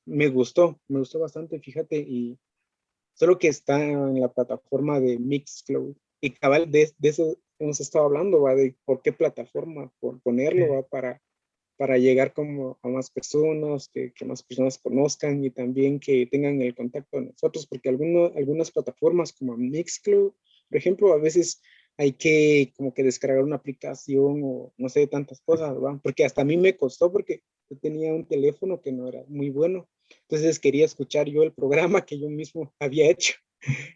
S2: me gustó bastante, fíjate, y solo que está en la plataforma de Mixcloud. Y cabal, de eso hemos estado hablando, ¿va? De por qué plataforma, por ponerlo,
S1: Sí.
S2: ¿va? Para llegar como a más personas, que más personas conozcan y también que tengan el contacto de nosotros, porque algunas plataformas como Mixcloud, por ejemplo, a veces hay que como que descargar una aplicación o no sé, tantas cosas, ¿va? Porque hasta a mí me costó porque yo tenía un teléfono que no era muy bueno, entonces quería escuchar yo el programa que yo mismo había hecho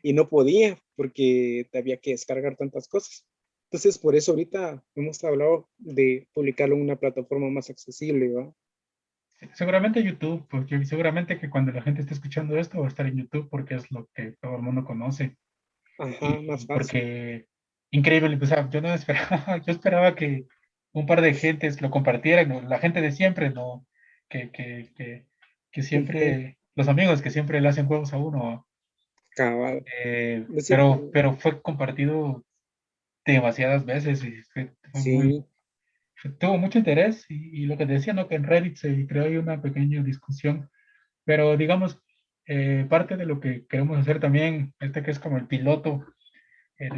S2: y no podía porque había que descargar tantas cosas. Entonces, por eso ahorita hemos hablado de publicarlo en una plataforma más accesible, ¿va?
S1: Seguramente YouTube, porque seguramente que cuando la gente esté escuchando esto va a estar en YouTube porque es lo que todo el mundo conoce.
S2: Ajá, más
S1: Y
S2: fácil.
S1: porque increíble, o sea, yo no esperaba, yo esperaba que un par de gentes lo compartieran, ¿no? La gente de siempre, ¿no? Que, que, que, que
S2: Ujú.
S1: siempre, los amigos que siempre le hacen juegos a uno,
S2: Cabal. Ese,
S1: pero fue compartido demasiadas veces y fue muy,
S2: sí,
S1: tuvo mucho interés y lo que decía, ¿no? Que en Reddit se creó ahí una pequeña discusión, pero digamos, parte de lo que queremos hacer también, que es como el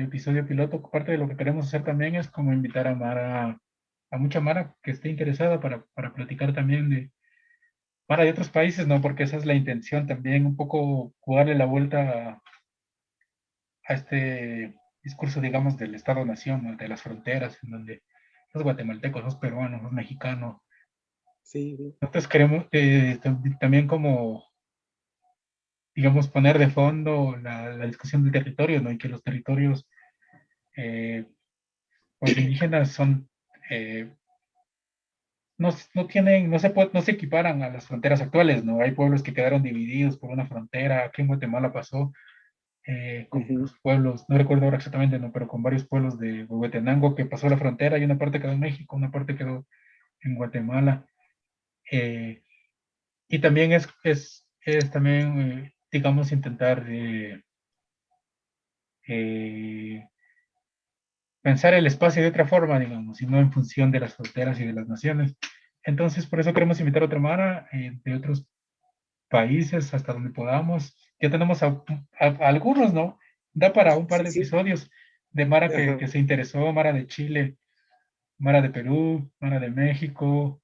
S1: episodio piloto, parte de lo que queremos hacer también es como invitar a mucha Mara que esté interesada para platicar también de Mara de otros países, ¿no? Porque esa es la intención también, un poco jugarle la vuelta a este discurso, digamos, del Estado-Nación, ¿no? De las fronteras, en donde los guatemaltecos, los peruanos, los mexicanos.
S2: sí, sí.
S1: Nosotros queremos también como, digamos, poner de fondo la discusión del territorio, ¿no? Y que los territorios, eh, pues, indígenas son... no tienen, no se equiparan a las fronteras actuales, ¿no? Hay pueblos que quedaron divididos por una frontera. Aquí en Guatemala pasó con
S2: Ujú.
S1: los pueblos, no recuerdo ahora exactamente, ¿no? Pero con varios pueblos de Huehuetenango que pasó la frontera y una parte quedó en México, una parte quedó en Guatemala. Eh, y también es también, digamos, intentar eh, pensar el espacio de otra forma, digamos, y no en función de las fronteras y de las naciones. Entonces, por eso queremos invitar a otra Mara de otros países hasta donde podamos. Ya tenemos a algunos, ¿no? Da para un par
S2: Sí,
S1: de
S2: sí.
S1: episodios de Mara
S2: Ajá.
S1: que se interesó, Mara de Chile, Mara de Perú, Mara de México,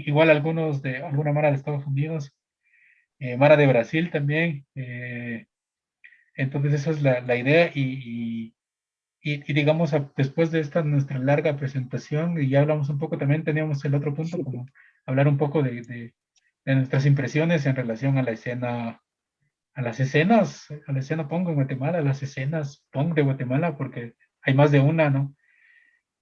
S1: igual algunos de alguna Mara de Estados Unidos, Mara de Brasil también. Entonces esa es la idea y digamos, después de esta nuestra larga presentación, y ya hablamos un poco, también teníamos el otro punto, como hablar un poco de nuestras impresiones en relación a la escena, a las escenas, a la escena punk en Guatemala, a las escenas punk de Guatemala, porque hay más de una, ¿no?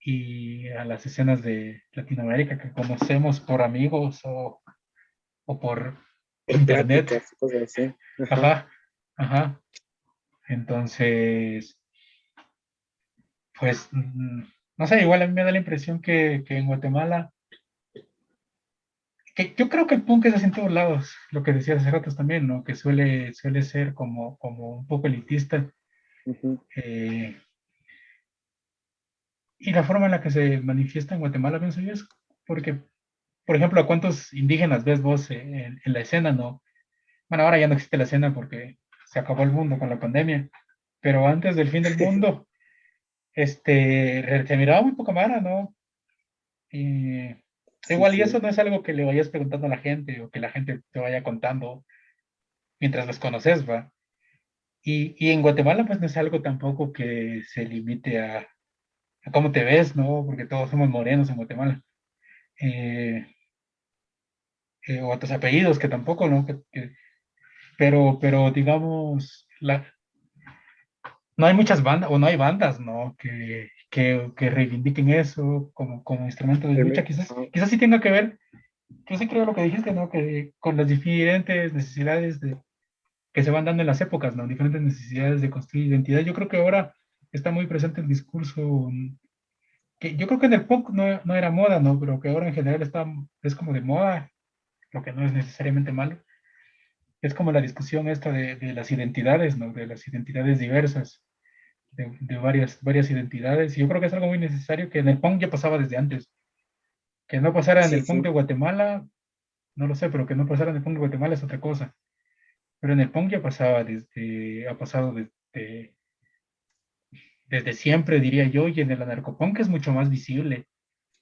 S1: Y a las escenas de Latinoamérica que conocemos por amigos o por
S2: Por
S1: internet.
S2: pláticas, cosas así. Ajá.
S1: Ajá, ajá. Entonces, pues, no sé, igual a mí me da la impresión que en Guatemala, que yo creo que el punk es así en todos lados, lo que decías hace rato también, ¿no? Que suele ser como un poco elitista.
S2: Ujú.
S1: eh, y la forma en la que se manifiesta en Guatemala, pienso yo, es porque, por ejemplo, ¿a cuántos indígenas ves vos en la escena, no? Bueno, ahora ya no existe la escena porque se acabó el mundo con la pandemia, pero antes del fin del mundo, se miraba muy poca mara, ¿no? Y
S2: Sí,
S1: igual, y eso
S2: sí.
S1: no es algo que le vayas preguntando a la gente o que la gente te vaya contando mientras los conoces, ¿va? Y en Guatemala, pues no es algo tampoco que se limite a cómo te ves, ¿no? Porque todos somos morenos en Guatemala. Eh, o a tus apellidos, que tampoco, ¿no? Pero digamos, no hay muchas bandas, o no hay bandas, ¿no? Que reivindiquen eso como instrumento de lucha.
S2: Ah,
S1: Quizás sí tenga que ver, yo sí creo lo que dijiste, ¿no? Que con las diferentes necesidades que se van dando en las épocas, ¿no? Diferentes necesidades de construir identidad. Yo creo que ahora está muy presente el discurso, que yo creo que en el punk no era moda, ¿no? Pero que ahora en general es como de moda, lo que no es necesariamente malo. Es como la discusión esta de las identidades, ¿no? De las identidades diversas, de varias identidades. Y yo creo que es algo muy necesario que en el punk ya pasaba desde antes. Que no pasara en
S2: sí,
S1: el punk
S2: sí.
S1: de Guatemala, no lo sé, pero que no pasara en el punk de Guatemala es otra cosa. Pero en el punk ya ha pasado desde siempre, diría yo, y en el anarcopunk es mucho más visible.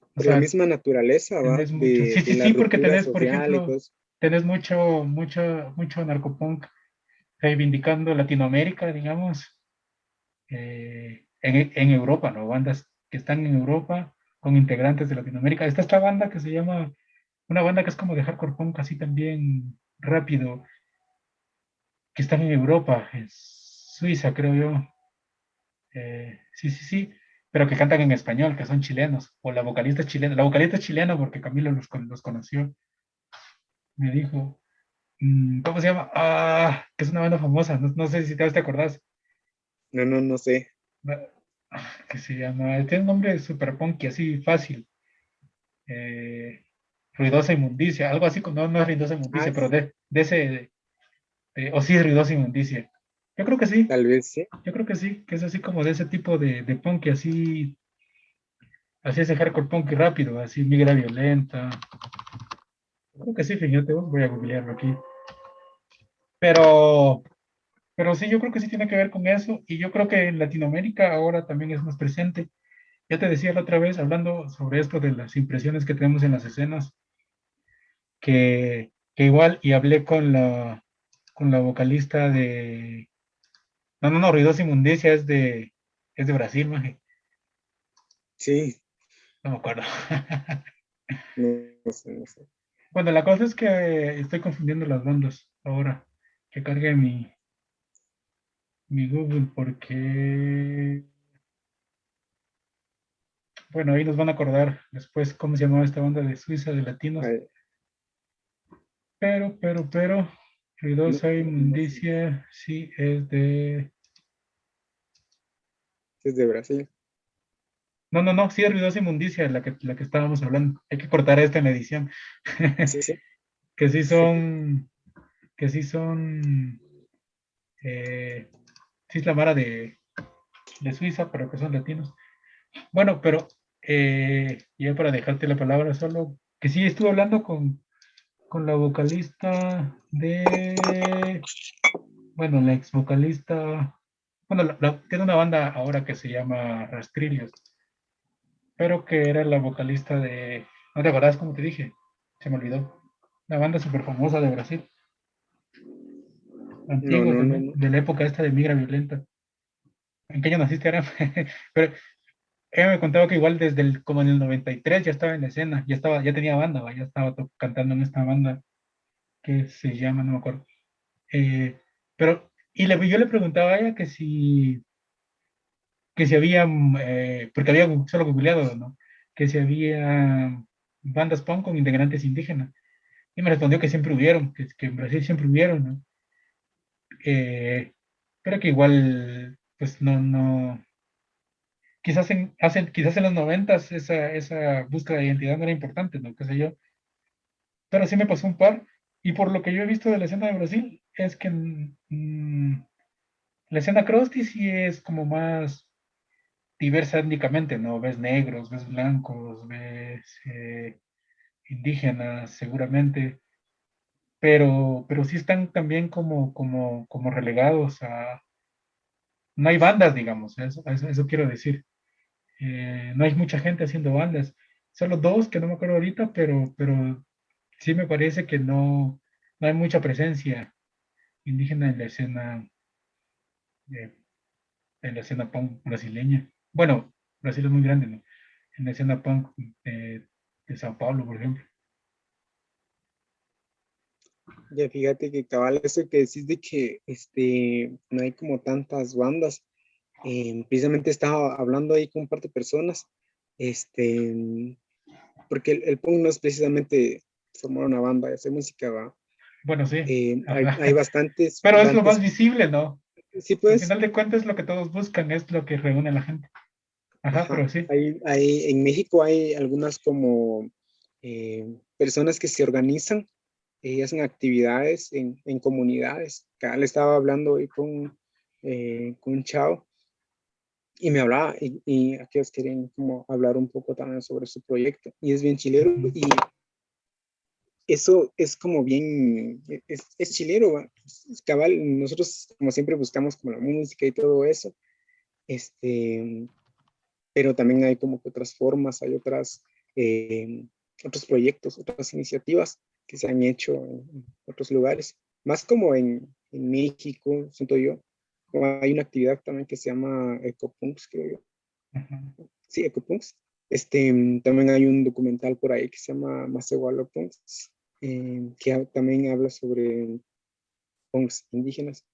S1: O
S2: Por la
S1: sea,
S2: misma naturaleza, ¿va?
S1: tenés mucho. Sí, sí,
S2: De la
S1: sí, porque
S2: ruptura
S1: tenés, por
S2: social y
S1: ejemplo,
S2: todo eso.
S1: tenés mucho anarcopunk reivindicando Latinoamérica, digamos, en Europa, ¿no? Bandas que están en Europa con integrantes de Latinoamérica. Está esta banda que se llama, una banda que es como de hardcore punk, así también rápido, que están en Europa, en Suiza, creo yo. Sí, sí, sí, pero que cantan en español, que son chilenos, o la vocalista es chilena. La vocalista es chilena porque Camilo los conoció, me dijo. ¿Cómo se llama? Que es una banda famosa, no sé si te acordás.
S2: No, no, no sé.
S1: Que se llama, tiene un nombre super punky, así fácil. eh, Ruidosa Inmundicia, algo así, no es Ruidosa
S2: Ah,
S1: Inmundicia, pero de ese, o sí, Ruidosa Inmundicia. Yo creo que sí,
S2: tal vez sí.
S1: yo creo que sí, que es así como de ese tipo de punk, así ese hardcore punk rápido, así migra violenta. Creo que sí, fíjate, voy a googlearlo aquí. Pero, pero sí, yo creo que sí tiene que ver con eso, y yo creo que en Latinoamérica ahora también es más presente. Ya te decía la otra vez, hablando sobre esto de las impresiones que tenemos en las escenas, que igual, y hablé con la vocalista no, Ruidosa Inmundicia es de Brasil, maje.
S2: Sí,
S1: No me acuerdo.
S2: no, no sé, no sé.
S1: Bueno, la cosa es que estoy confundiendo las bandas ahora, que cargue mi Google, porque, bueno, ahí nos van a acordar después cómo se llamaba esta banda de Suiza de latinos,
S2: Ay,
S1: pero,
S2: no,
S1: Ruidosa
S2: no sé.
S1: Inmundicia sí, es de...
S2: Es de Brasil.
S1: No, sí, ruidosa inmundicia, la que estábamos hablando. Hay que cortar esta en la edición.
S2: Sí, sí,
S1: Que sí
S2: sí.
S1: son, que eh, sí es la Mara de Suiza, pero que son latinos. Bueno, pero ya para dejarte la palabra, solo que sí estuve hablando con la vocalista bueno, la ex vocalista, bueno, tiene una banda ahora que se llama Rastrillos, pero que era la vocalista ¿no te acordás cómo te dije? Se me olvidó. Una banda súper famosa de Brasil,
S2: No,
S1: antigua
S2: no, no,
S1: también,
S2: no.
S1: de la época esta de Migra Violenta. ¿En qué año naciste, Aram? Pero ella me contaba que igual desde como en el 93 ya estaba en la escena, ya tenía banda, ¿va? Ya estaba cantando en esta banda que se llama, no me acuerdo. Yo le preguntaba a ella que si había, porque había solo googleado, ¿no? Que si había bandas punk con integrantes indígenas. Y me respondió que siempre hubieron, que en Brasil siempre hubieron, ¿no? Eh, pero que igual, pues no, quizás en los noventas esa búsqueda de identidad no era importante, ¿no? Qué sé yo. Pero sí me pasó un par. Y por lo que yo he visto de la escena de Brasil, es que la escena crusty sí es como más diversa étnicamente, ¿no? Ves negros, ves blancos, ves indígenas, seguramente, pero sí están también como relegados a... No hay bandas, digamos, eso quiero decir. No hay mucha gente haciendo bandas. Solo dos, que no me acuerdo ahorita, pero sí me parece que no hay mucha presencia indígena eh, en la escena punk brasileña. Bueno, Brasil es muy grande, ¿no? En la escena punk de Sao Paulo, por ejemplo.
S2: Ya fíjate que cabal eso que decís de que no hay como tantas bandas. Precisamente estaba hablando ahí con un par de personas, este, porque el punk no es precisamente formar una banda y hacer música, va.
S1: Bueno, sí.
S2: Hay
S1: Ajá.
S2: bastantes,
S1: Pero es lo más visible, ¿no?
S2: sí,
S1: Al
S2: pues,
S1: final de cuentas, lo que todos buscan es lo que reúne a la gente. Ajá,
S2: ajá,
S1: pero sí.
S2: en México hay algunas como personas que se organizan y hacen actividades en comunidades. Acá le estaba hablando hoy con un chavo y me hablaba y aquellos querían como hablar un poco también sobre su proyecto y es bien chilero
S1: Ujú.
S2: y eso es como bien, es chilero, ¿va? Es cabal, nosotros como siempre buscamos como la música y todo eso, este, pero también hay como que otras formas, hay otros proyectos, otras iniciativas que se han hecho en otros lugares, más como en México, siento yo, como hay una actividad también que se llama Ecopunks, creo yo.
S1: Ujú.
S2: Sí, Ecopunks. También hay un documental por ahí que se llama Macehualo Punks, también habla sobre punks indígenas,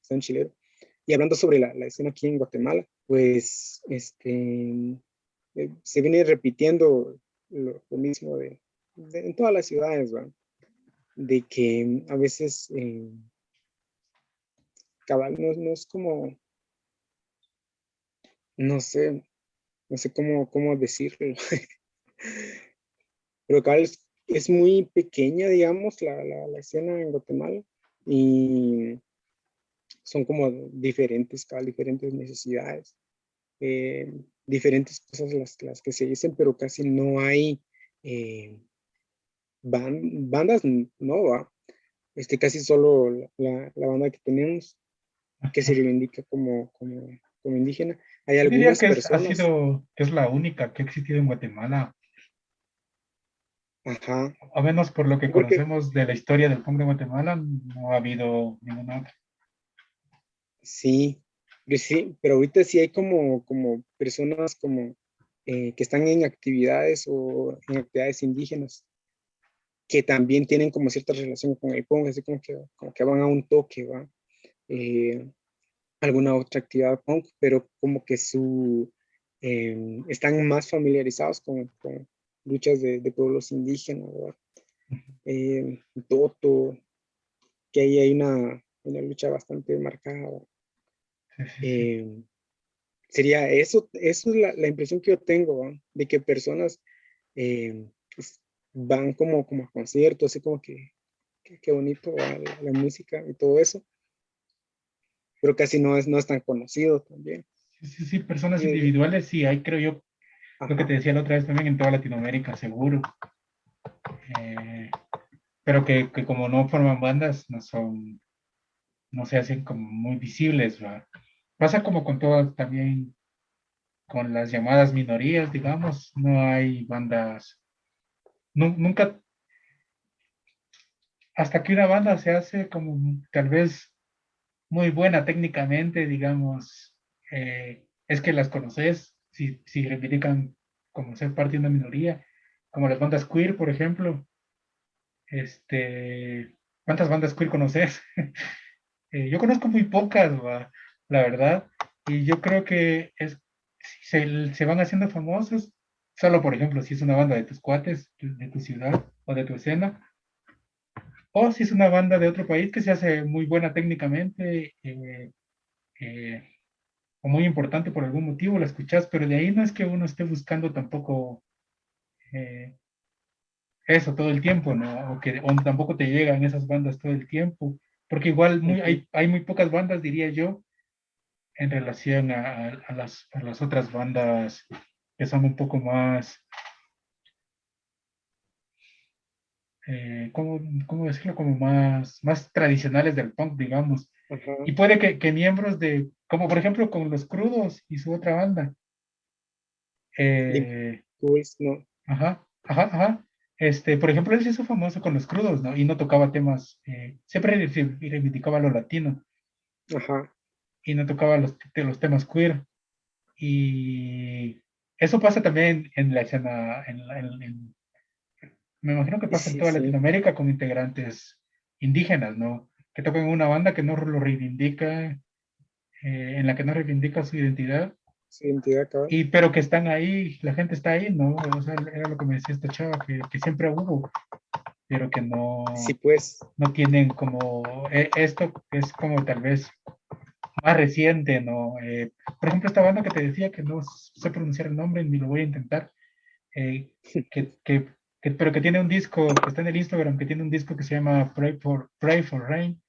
S2: son chileros. Y hablando sobre la escena aquí en Guatemala, pues se viene repitiendo lo mismo en todas las ciudades, ¿va? De que a veces cabal no es como, no sé, no sé cómo decirlo, pero cabal es muy pequeña, digamos, la escena en Guatemala y son como diferentes, cabal, diferentes necesidades, diferentes cosas las que se dicen, pero casi no hay eh, bandas, no va. Casi solo la banda que tenemos, que se reivindica como indígena. Hay
S1: Yo diría
S2: algunas
S1: que
S2: personas,
S1: es la única que ha existido en Guatemala,
S2: ajá,
S1: a menos por lo que
S2: porque
S1: conocemos de la historia del punk de Guatemala, no ha habido ninguna otra.
S2: sí, sí, pero ahorita sí hay como personas como que están en actividades o en actividades indígenas, que también tienen como cierta relación con el punk, así como que van a un toque, ¿va? Eh, alguna otra actividad punk, pero como que están más familiarizados con luchas de pueblos indígenas, ¿verdad? Toto, que ahí hay una lucha bastante marcada.
S1: Sí, sí, sí.
S2: Eh, sería eso es la impresión que yo tengo, ¿va? De que personas pues, van como a conciertos, así como que qué bonito va la música y todo eso, pero casi no es tan conocido también.
S1: Sí, sí, sí, personas
S2: Y,
S1: individuales, sí, hay creo yo, lo que te
S2: ajá,
S1: decía la otra vez también en toda Latinoamérica, seguro. Eh, pero que como no forman bandas, no se hacen como muy visibles, ¿va? Pasa como con todas también, con las llamadas minorías, digamos, no hay bandas, nunca, hasta que una banda se hace como tal vez muy buena técnicamente, digamos, es que las conoces, si reivindican como ser parte de una minoría, como las bandas queer, por ejemplo. ¿Cuántas bandas queer conoces? Yo conozco muy pocas, va, la verdad, y yo creo que se van haciendo famosos, solo por ejemplo, si es una banda de tus cuates, de tu ciudad o de tu escena, o si es una banda de otro país que se hace muy buena técnicamente, eh, o muy importante por algún motivo, la escuchas, pero de ahí no es que uno esté buscando tampoco eh, eso todo el tiempo, ¿no? O tampoco te llegan esas bandas todo el tiempo, porque igual
S2: ujú.
S1: hay muy pocas bandas, diría yo, en relación a las otras bandas que son un poco más, ¿cómo decirlo? Como más tradicionales del punk, digamos.
S2: Ajá,
S1: Y puede que miembros como por ejemplo con Los Crudos y su otra banda,
S2: Limp
S1: eh,
S2: Bizkit, no,
S1: ajá, ajá, ajá. Por ejemplo, él se hizo famoso con Los Crudos, ¿no? Y no tocaba temas, siempre reivindicaba lo latino
S2: ajá,
S1: y no tocaba los temas queer. Y eso pasa también en la escena, me imagino que pasa en
S2: sí,
S1: toda
S2: sí,
S1: Latinoamérica con integrantes indígenas, ¿no? Que tocan en una banda que no lo reivindica, en la que no reivindica su identidad,
S2: su identidad cabal.
S1: pero que están ahí, la gente está ahí, ¿no? O sea, era lo que me decía esta chava, que siempre hubo, pero que
S2: Sí, pues,
S1: no tienen como, esto es como tal vez más reciente, ¿no? Por ejemplo, esta banda que te decía que no sé pronunciar el nombre ni lo voy a intentar, eh, que, que, pero que tiene un disco, que está en el Instagram, que tiene un disco que se llama Pray for Rain,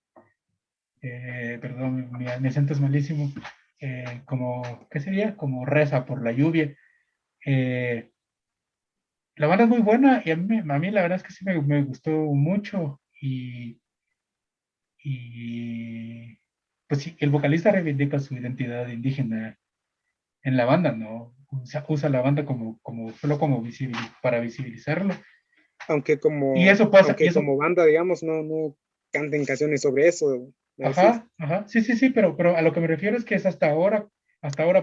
S1: perdón, mi acento es malísimo, como, ¿qué sería? Como reza por la lluvia. Eh, la banda es muy buena y a mí la verdad es que sí me gustó mucho y pues sí, el vocalista reivindica su identidad indígena en la banda, ¿no? Usa la banda solo como para visibilizarlo. Y eso pasa, y
S2: aunque
S1: eso,
S2: como banda, digamos, no canten canciones sobre eso, ¿me decís?
S1: ajá, ajá, sí, sí, sí, pero a lo que me refiero es que es hasta ahora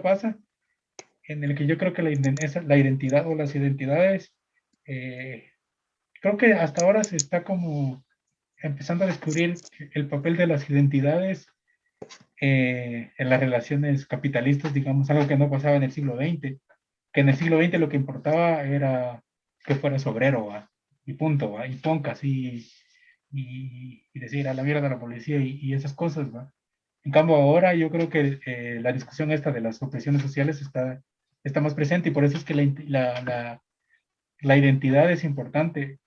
S1: pasa, en el que yo creo que la identidad o las identidades, eh, creo que hasta ahora se está como empezando a descubrir el papel de las identidades en las relaciones capitalistas, digamos, algo que no pasaba en el siglo XX, que en el siglo XX lo que importaba era que fueras obrero, ¿va? Y punto, ¿va? Y poncas y decir a la mierda la policía y esas cosas, ¿va? En cambio ahora yo creo que la discusión esta de las opresiones sociales está más presente y por eso es que la identidad es importante.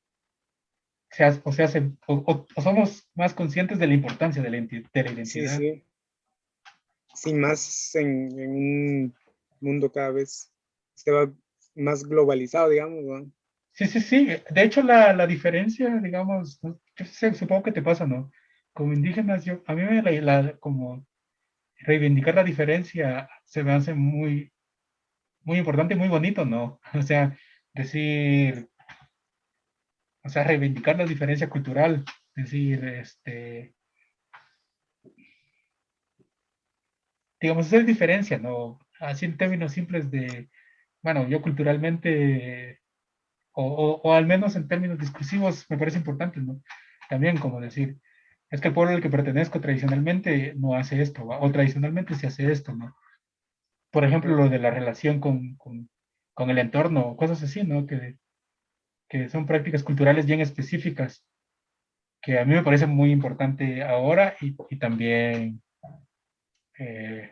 S1: O somos más conscientes de la importancia de la
S2: Sí,
S1: identidad.
S2: sí, sí, más en un mundo cada vez se va más globalizado, digamos, ¿no?
S1: Sí, sí, sí. De hecho, la diferencia, digamos, ¿no? Yo supongo que te pasa, ¿no? Como indígenas, a mí como reivindicar la diferencia se me hace muy importante y muy bonito, ¿no? O sea, decir, o sea, reivindicar la diferencia cultural, decir, digamos, esa es diferencia, ¿no? Así en términos simples bueno, yo culturalmente, o al menos en términos discursivos, me parece importante, ¿no? También como decir, es que el pueblo al que pertenezco tradicionalmente no hace esto, ¿va? O tradicionalmente se hace esto, ¿no? Por ejemplo,
S2: Ajá.
S1: lo de la relación con el entorno, cosas así, ¿no? Que son prácticas culturales bien específicas, que a mí me parece muy importante ahora y también, eh,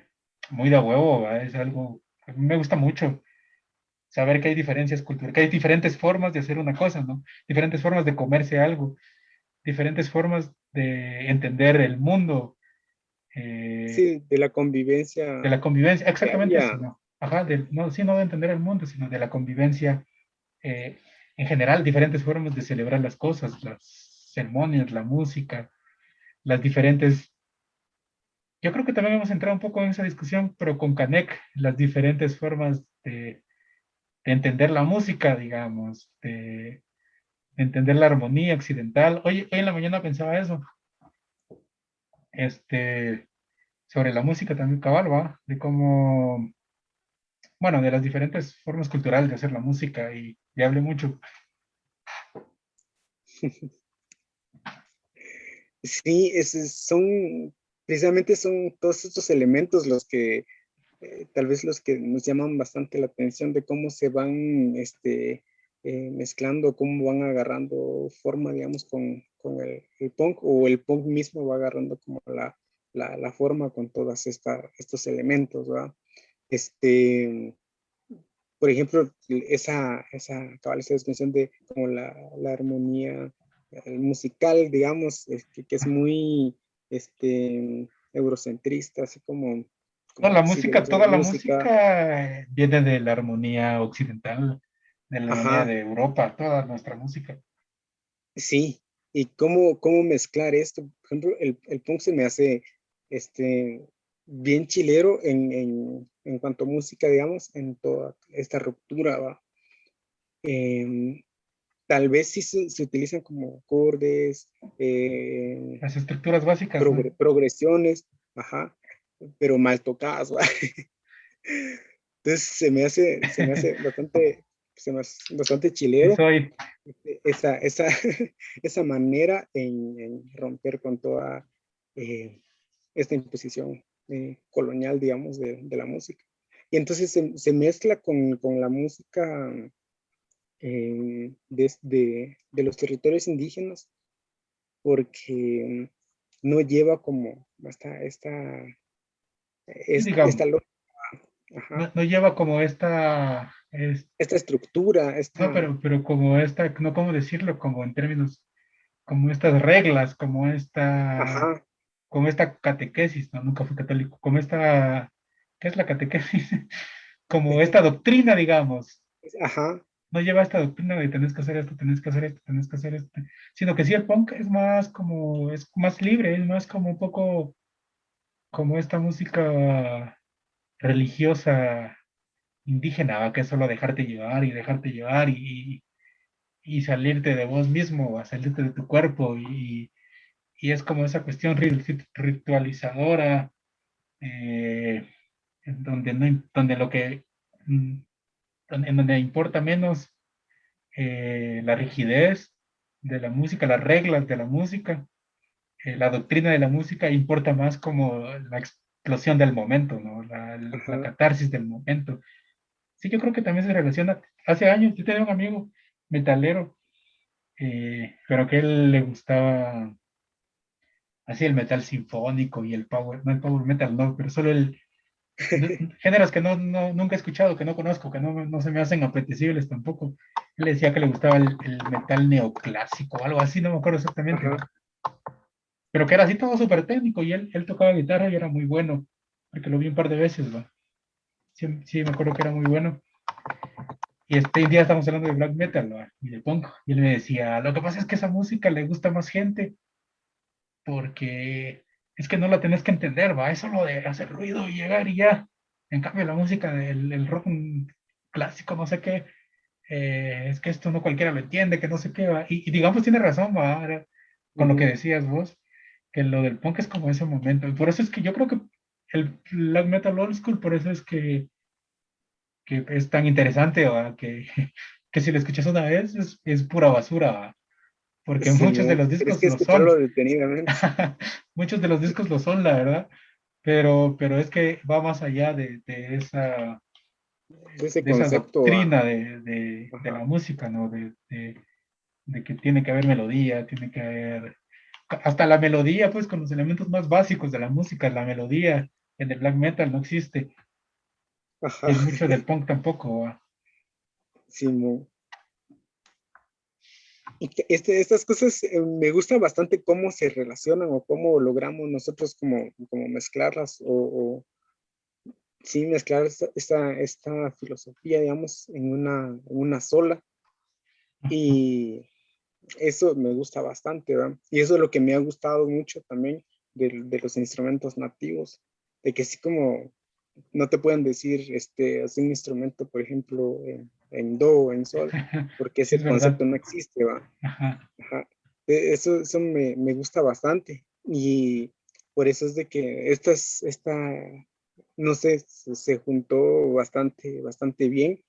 S1: muy de huevo, ¿va? Es algo, a mí me gusta mucho saber que hay diferencias culturales, que hay diferentes formas de hacer una cosa, ¿no? Diferentes formas de comerse algo, diferentes formas de entender el mundo, eh,
S2: Sí, de la convivencia
S1: de la convivencia, exactamente eso,
S2: diaria.
S1: ¿no? Ajá, no, sí, no de entender el mundo, sino de la convivencia eh, en general, diferentes formas de celebrar las cosas, las ceremonias, la música, las diferentes. Yo creo que también hemos entrado un poco en esa discusión, pero con Canek, las diferentes formas de entender la música, digamos, de entender la armonía occidental. Hoy en la mañana pensaba eso, este, sobre la música también cabal, ¿va? De cómo, bueno, de las diferentes formas culturales de hacer la música y hablé mucho.
S2: Sí, son, precisamente son todos estos elementos los que, tal vez los que nos llaman bastante la atención de cómo se van mezclando, cómo van agarrando forma, digamos, con el punk, o el punk mismo va agarrando como la forma con todos estos elementos, ¿verdad? Este, por ejemplo, cabal, esa descripción de como la armonía musical, digamos, que es muy eurocentrista, así
S1: No,
S2: como así le gusta la
S1: toda la
S2: música.
S1: música viene de la armonía occidental, de la armonía
S2: Ajá,
S1: de Europa, toda nuestra música.
S2: sí. Y cómo mezclar esto. Por ejemplo, el punk se me hace este, bien chilero en cuanto a música, digamos, en toda esta ruptura, ¿va? Em, Tal vez sí se utilizan como acordes,
S1: Las estructuras básicas, ¿no?
S2: progresiones, ajá, pero mal tocadas, ¿va? Entonces se me hace bastante
S1: Sí
S2: chilero
S1: soy.
S2: esa, esa manera en romper con toda eh, esta imposición colonial, digamos, de la música. Y entonces se mezcla con la música de los territorios indígenas, porque no lleva como
S1: Sí, digamos,
S2: esta lógica, ajá,
S1: no lleva como
S2: esta estructura,
S1: no, pero como no cómo decirlo, como en términos, como estas reglas,
S2: ajá,
S1: como esta catequesis, ¿no? Nunca fui católico, como ¿qué es la catequesis? Como esta doctrina, digamos,
S2: ajá,
S1: no lleva esta doctrina de tenés que hacer esto, tenés que hacer esto, tenés que hacer esto, sino que sí el punk es más libre, es más como un poco como esta música religiosa indígena, ¿va? Que es solo dejarte llevar y salirte de vos mismo, a salirte de tu cuerpo y es como esa cuestión ritualizadora, eh, en donde, no, donde lo que, mm, en donde importa menos la rigidez de la música, las reglas de la música, la doctrina de la música, importa más como la explosión del momento, ¿no? La
S2: ajá,
S1: catarsis del momento. Sí, yo creo que también se relaciona. Hace años yo tenía un amigo metalero, pero que a él le gustaba así el metal sinfónico y el power, no el power metal, no, pero solo géneros que nunca he escuchado, que no conozco, que no se me hacen apetecibles tampoco. Él decía que le gustaba el metal neoclásico o algo así, no me acuerdo exactamente,
S2: ajá,
S1: ¿va? Pero que era así todo súper técnico y él tocaba guitarra y era muy bueno, porque lo vi un par de veces, ¿va? Sí, sí, me acuerdo que era muy bueno. Y un día estamos hablando de black metal, ¿va? Y de punk, y él me decía, lo que pasa es que esa música le gusta a más gente porque es que no la tenés que entender, va, es solo de hacer ruido y llegar y ya. En cambio, la música del el rock clásico, no sé qué, es que esto no cualquiera lo entiende, que no sé qué, va. Y digamos, tiene razón, va, ahora, con lo que
S2: ujú,
S1: decías vos, que lo del punk es como ese momento. Y por eso es que yo creo que el black metal old school, por eso es que es tan interesante, va, que si lo escuchas una vez es pura basura, va, porque muchos de
S2: Simón,
S1: los
S2: tienes
S1: discos
S2: que
S1: lo son.
S2: escucharlo detenidamente.
S1: Muchos de los discos lo son, la verdad, pero es que va más allá
S2: De ese
S1: de esa
S2: concepto,
S1: doctrina de la
S2: ajá,
S1: música, ¿no? De que tiene que haber melodía, tiene que haber, hasta la melodía, pues con los elementos más básicos de la música, la melodía. en el black metal no existe,
S2: Ajá,
S1: y en mucho del punk tampoco, ¿va?
S2: Simón. Y estas cosas me gustan bastante cómo se relacionan o cómo logramos nosotros como mezclarlas o sí mezclar esta filosofía, digamos, en una sola. Y eso me gusta bastante, ¿verdad? Y eso es lo que me ha gustado mucho también de los instrumentos nativos, de que sí como no te pueden decir, es un instrumento, por ejemplo, en do o en sol, porque
S1: Sí,
S2: ese
S1: es verdad.
S2: concepto no existe, ¿va?
S1: Ajá.
S2: Ajá. Eso me gusta bastante y por eso es de que no sé, se juntó bastante bien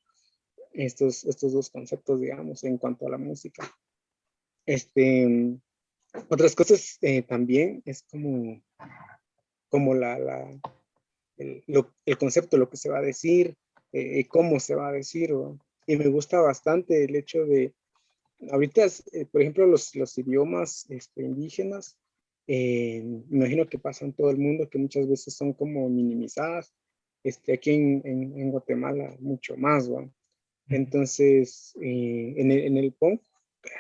S2: estos dos conceptos, digamos, en cuanto a la música. Este, otras cosas también es como el concepto, lo que se va a decir, cómo se va a decir, ¿no? Y me gusta bastante el hecho de, ahorita, por ejemplo, los idiomas indígenas, me imagino que pasa en todo el mundo, que muchas veces son como minimizadas, aquí en Guatemala mucho más, ¿no? Entonces, en el punk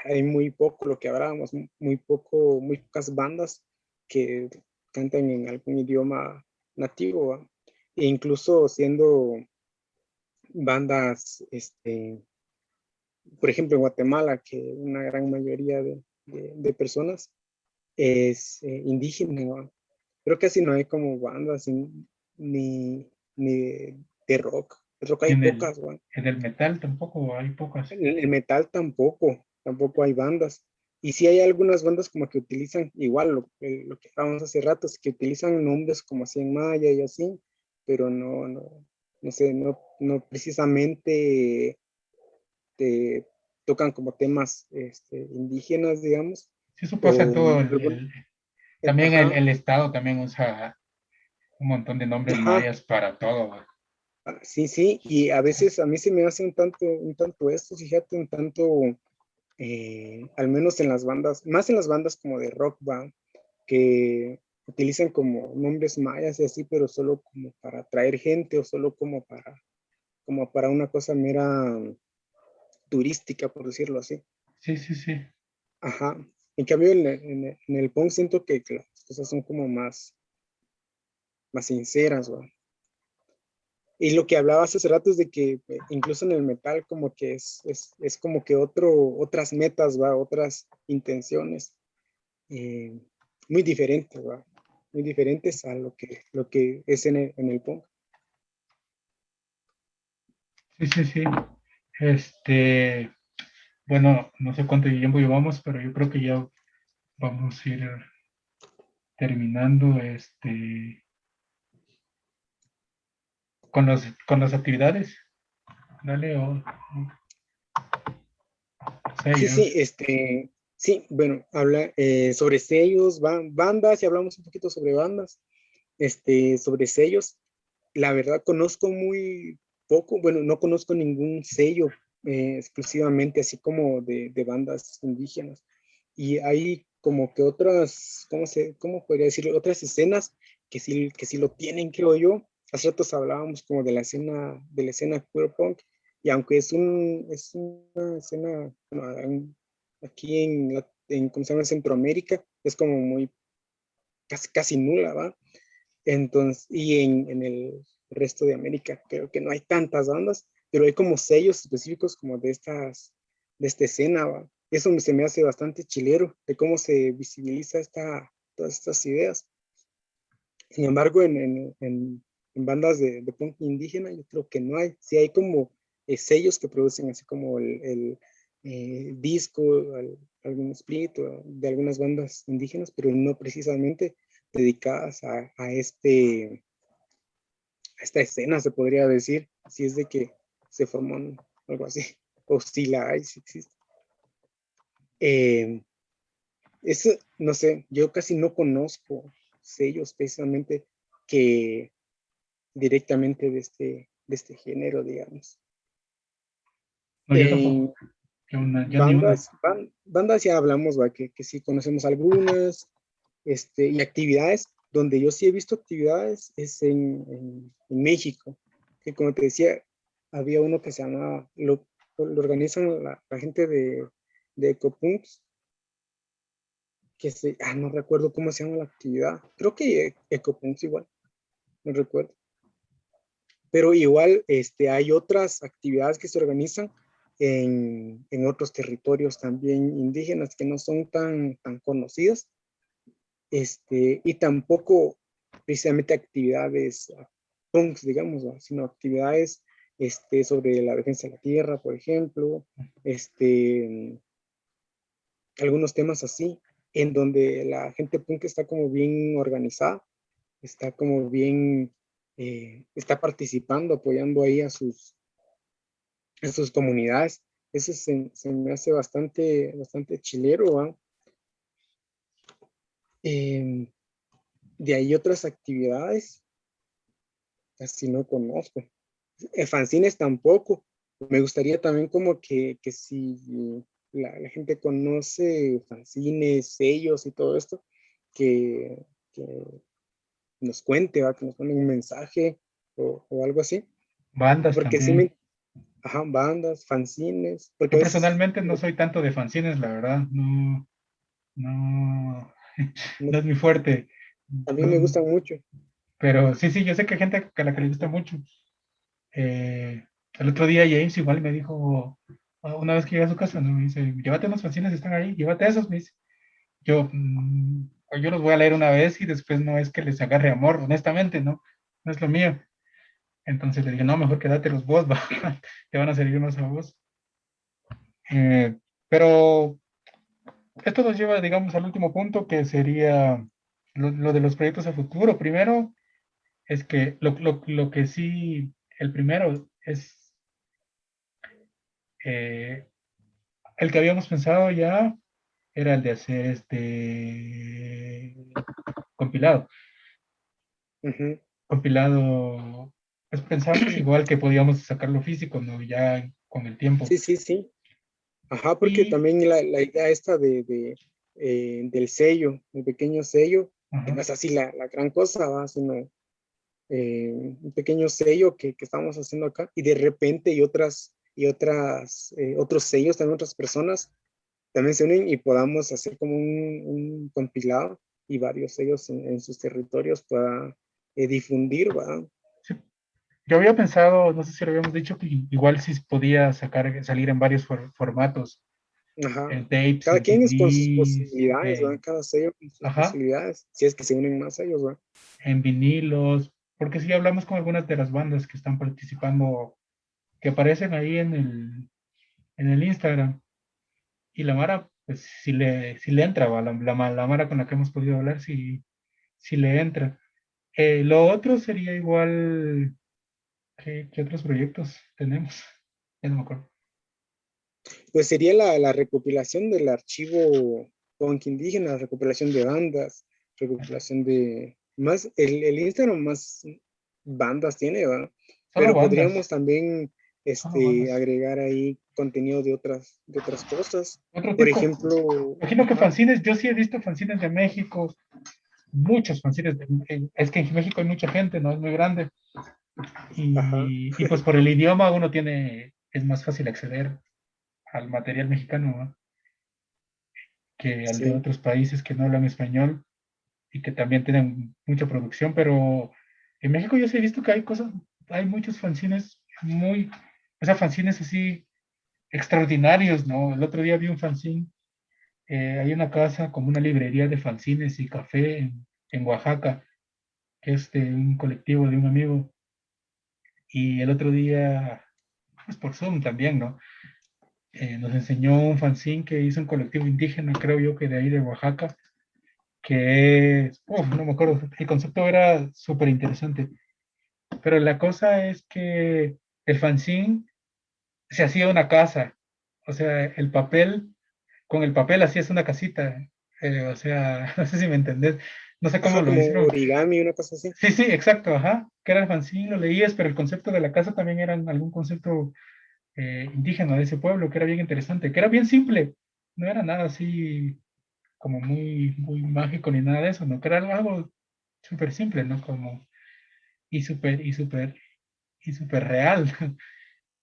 S2: hay muy poco, lo que hablábamos, muy pocas bandas que cantan en algún idioma nativo, ¿va? E incluso siendo bandas, por ejemplo, en Guatemala, que una gran mayoría de personas es indígena, ¿va? Pero casi no hay como bandas ni de rock. De rock hay
S1: En el,
S2: pocas, ¿va?
S1: en el metal tampoco hay pocas.
S2: En el metal tampoco hay bandas. Y sí hay algunas bandas como que utilizan, igual lo que hablábamos hace rato, es que utilizan nombres como así en maya y así, pero no sé, no precisamente te tocan como temas indígenas, digamos,
S1: Sí, eso pasa en
S2: o
S1: todo
S2: algún,
S1: también
S2: ajá,
S1: el Estado también usa un montón de nombres
S2: ajá,
S1: mayas para todo, ¿va?
S2: sí, y a veces a mí se me hace un tanto esto, fíjate, un tanto al menos en las bandas, más en las bandas como de rock band, que utilizan como nombres mayas y así, pero solo como para atraer gente o solo como para una cosa mera turística, por decirlo así.
S1: Sí, sí, sí.
S2: Ajá. En cambio, en el punk siento que las cosas son como más sinceras, ¿va? Y lo que hablabas hace rato es de que incluso en el metal como que es como que otras metas, ¿va? Otras intenciones. eh, Muy diferentes, ¿va? Muy diferentes a lo que es en el punk.
S1: Sí, sí, sí. Este, bueno, no sé cuánto tiempo llevamos, pero yo creo que ya vamos a ir terminando con las actividades. Dale, o
S2: Sí,
S1: sellos.
S2: sí, sí, bueno, habla sobre sellos, bandas, y hablamos un poquito sobre bandas, sobre sellos. La verdad conozco muy poco, bueno, no conozco ningún sello exclusivamente así como de bandas indígenas. Y hay como que otras, ¿cómo podría decirlo? Otras escenas que sí lo tienen, creo yo. Hace ratos hablábamos como de la escena queer punk, y aunque es una escena, bueno, aquí ¿cómo se llama? Centroamérica, es como muy, casi, casi nula, ¿va? Entonces, y en el resto de América creo que no hay tantas bandas, pero hay como sellos específicos como de esta escena, ¿va? Eso se me hace bastante chilero, de cómo se visibiliza todas estas ideas. Sin embargo, en bandas de punk indígena, yo creo que no hay. Sí hay como sellos que producen así como el disco, algún split de algunas bandas indígenas, pero no precisamente dedicadas a esta escena, se podría decir, si es de que se forman algo así, o si la hay, si existe. Eh, Eso, no sé, yo casi no conozco sellos precisamente que directamente de este género, digamos.
S1: No, yo tampoco.
S2: En
S1: Yo ni una.
S2: bandas ya hablamos, ¿va? Que sí conocemos algunas, y actividades. donde yo sí he visto actividades es en México, que como te decía, había uno que se llama, lo organizan la gente de Ecopunks, no recuerdo cómo se llama la actividad, creo que Ecopunks igual, no recuerdo. Pero igual hay otras actividades que se organizan en otros territorios también indígenas que no son tan conocidas, y tampoco precisamente actividades punks, digamos, ¿no? Sino actividades sobre la defensa de la tierra, por ejemplo, algunos temas así, en donde la gente punk está como bien organizada, está como bien, está participando, apoyando ahí a sus comunidades. Eso se me hace bastante chilero, ¿va? Eh, de ahí otras actividades, casi no conozco. Fanzines tampoco. Me gustaría también como que si la gente conoce fanzines, sellos y todo esto, que nos cuente, ¿va? Que nos mande un mensaje o algo así.
S1: Bandas
S2: Porque sí
S1: también.
S2: ajá, bandas, fanzines, porque
S1: Yo
S2: a veces
S1: personalmente no soy tanto de fanzines, la verdad. No, no,
S2: no-
S1: no es mi fuerte.
S2: a mí me
S1: No,
S2: gustan mucho.
S1: pero sí, sí, yo sé que hay gente a la que le gusta mucho. El otro día James igual me dijo, una vez que llegué a su casa, ¿no? Me dice, llévate unos fanzines que están ahí, llévate esos, me dice. Yo, yo los voy a leer una vez y después no es que les agarre amor, honestamente, ¿no? No es lo mío. Entonces le dije, no, mejor quédate los vos, va. Te van a servir más a vos. Pero esto nos lleva, digamos, al último punto, que sería lo de los proyectos a futuro. Primero, es que lo que sí, el primero es eh, el que habíamos pensado ya, era el de hacer este compilado.
S2: Ujú.
S1: Compilado, pues pensamos igual que podíamos sacarlo físico, ¿no? Ya con el tiempo.
S2: Sí, sí, sí. Ajá, porque
S1: Y,
S2: también la idea esta del sello, el pequeño sello, que no
S1: ajá,
S2: es así la gran cosa, ¿va? Sino un pequeño sello que estamos haciendo acá, y de repente otros sellos, también otras personas también se unen y podamos hacer como un compilado y varios sellos en sus territorios para difundir, ¿va?
S1: sí. Yo había pensado, no sé si lo habíamos dicho, que igual si podía salir en varios formatos,
S2: Ajá.
S1: en tapes,
S2: Cada
S1: en
S2: quien es con sus
S1: CDs,
S2: posibilidades, ¿va? Cada sello con sus
S1: ajá,
S2: posibilidades, si es que se unen más ellos, ¿va?
S1: en vinilos, porque sí hablamos con algunas de las bandas que están participando, que aparecen ahí en el Instagram. Y la Mara, pues sí le entra, ¿va? La Mara con la que hemos podido hablar, sí le entra. Lo otro sería igual, ¿qué otros proyectos tenemos? Ya no me acuerdo.
S2: Pues sería la recopilación del archivo punk indígena, recopilación de bandas, recopilación de más, el Instagram más bandas tiene, ¿va?
S1: Solo
S2: Pero
S1: bandas,
S2: podríamos también
S1: solo bandas.
S2: agregar ahí contenido de otras cosas.
S1: Otro
S2: Por
S1: tipo,
S2: ejemplo,
S1: imagino que
S2: ajá,
S1: fanzines, yo sí he visto fanzines de México, muchos fanzines, es que en México hay mucha gente, no es muy grande,
S2: ajá,
S1: y pues por el idioma uno es más fácil acceder al material mexicano, ¿no? Que al de
S2: sí,
S1: otros países que no hablan español y que también tienen mucha producción, pero en México yo sí he visto que hay cosas, hay muchos fanzines o sea, fanzines así extraordinarios, ¿no? El otro día vi un fanzine, hay una casa como una librería de fanzines y café en Oaxaca, que es de un colectivo de un amigo, y el otro día, pues por Zoom también, ¿no? Nos enseñó un fanzine que hizo un colectivo indígena, creo yo que de ahí de Oaxaca, que es, no me acuerdo, el concepto era súper interesante, pero la cosa es que el fanzine se hacía una casa, o sea, con el papel hacías una casita, o sea, no sé si me entendés, no sé cómo
S2: ajá,
S1: lo
S2: como
S1: hicieron.
S2: origami, una cosa así.
S1: Sí, sí, exacto, ajá, que era el fanzine, lo leías, pero el concepto de la casa también era algún concepto indígena de ese pueblo, que era bien interesante, que era bien simple, no era nada así como muy mágico ni nada de eso, ¿no? Que era algo súper simple, ¿no? Como, y súper real,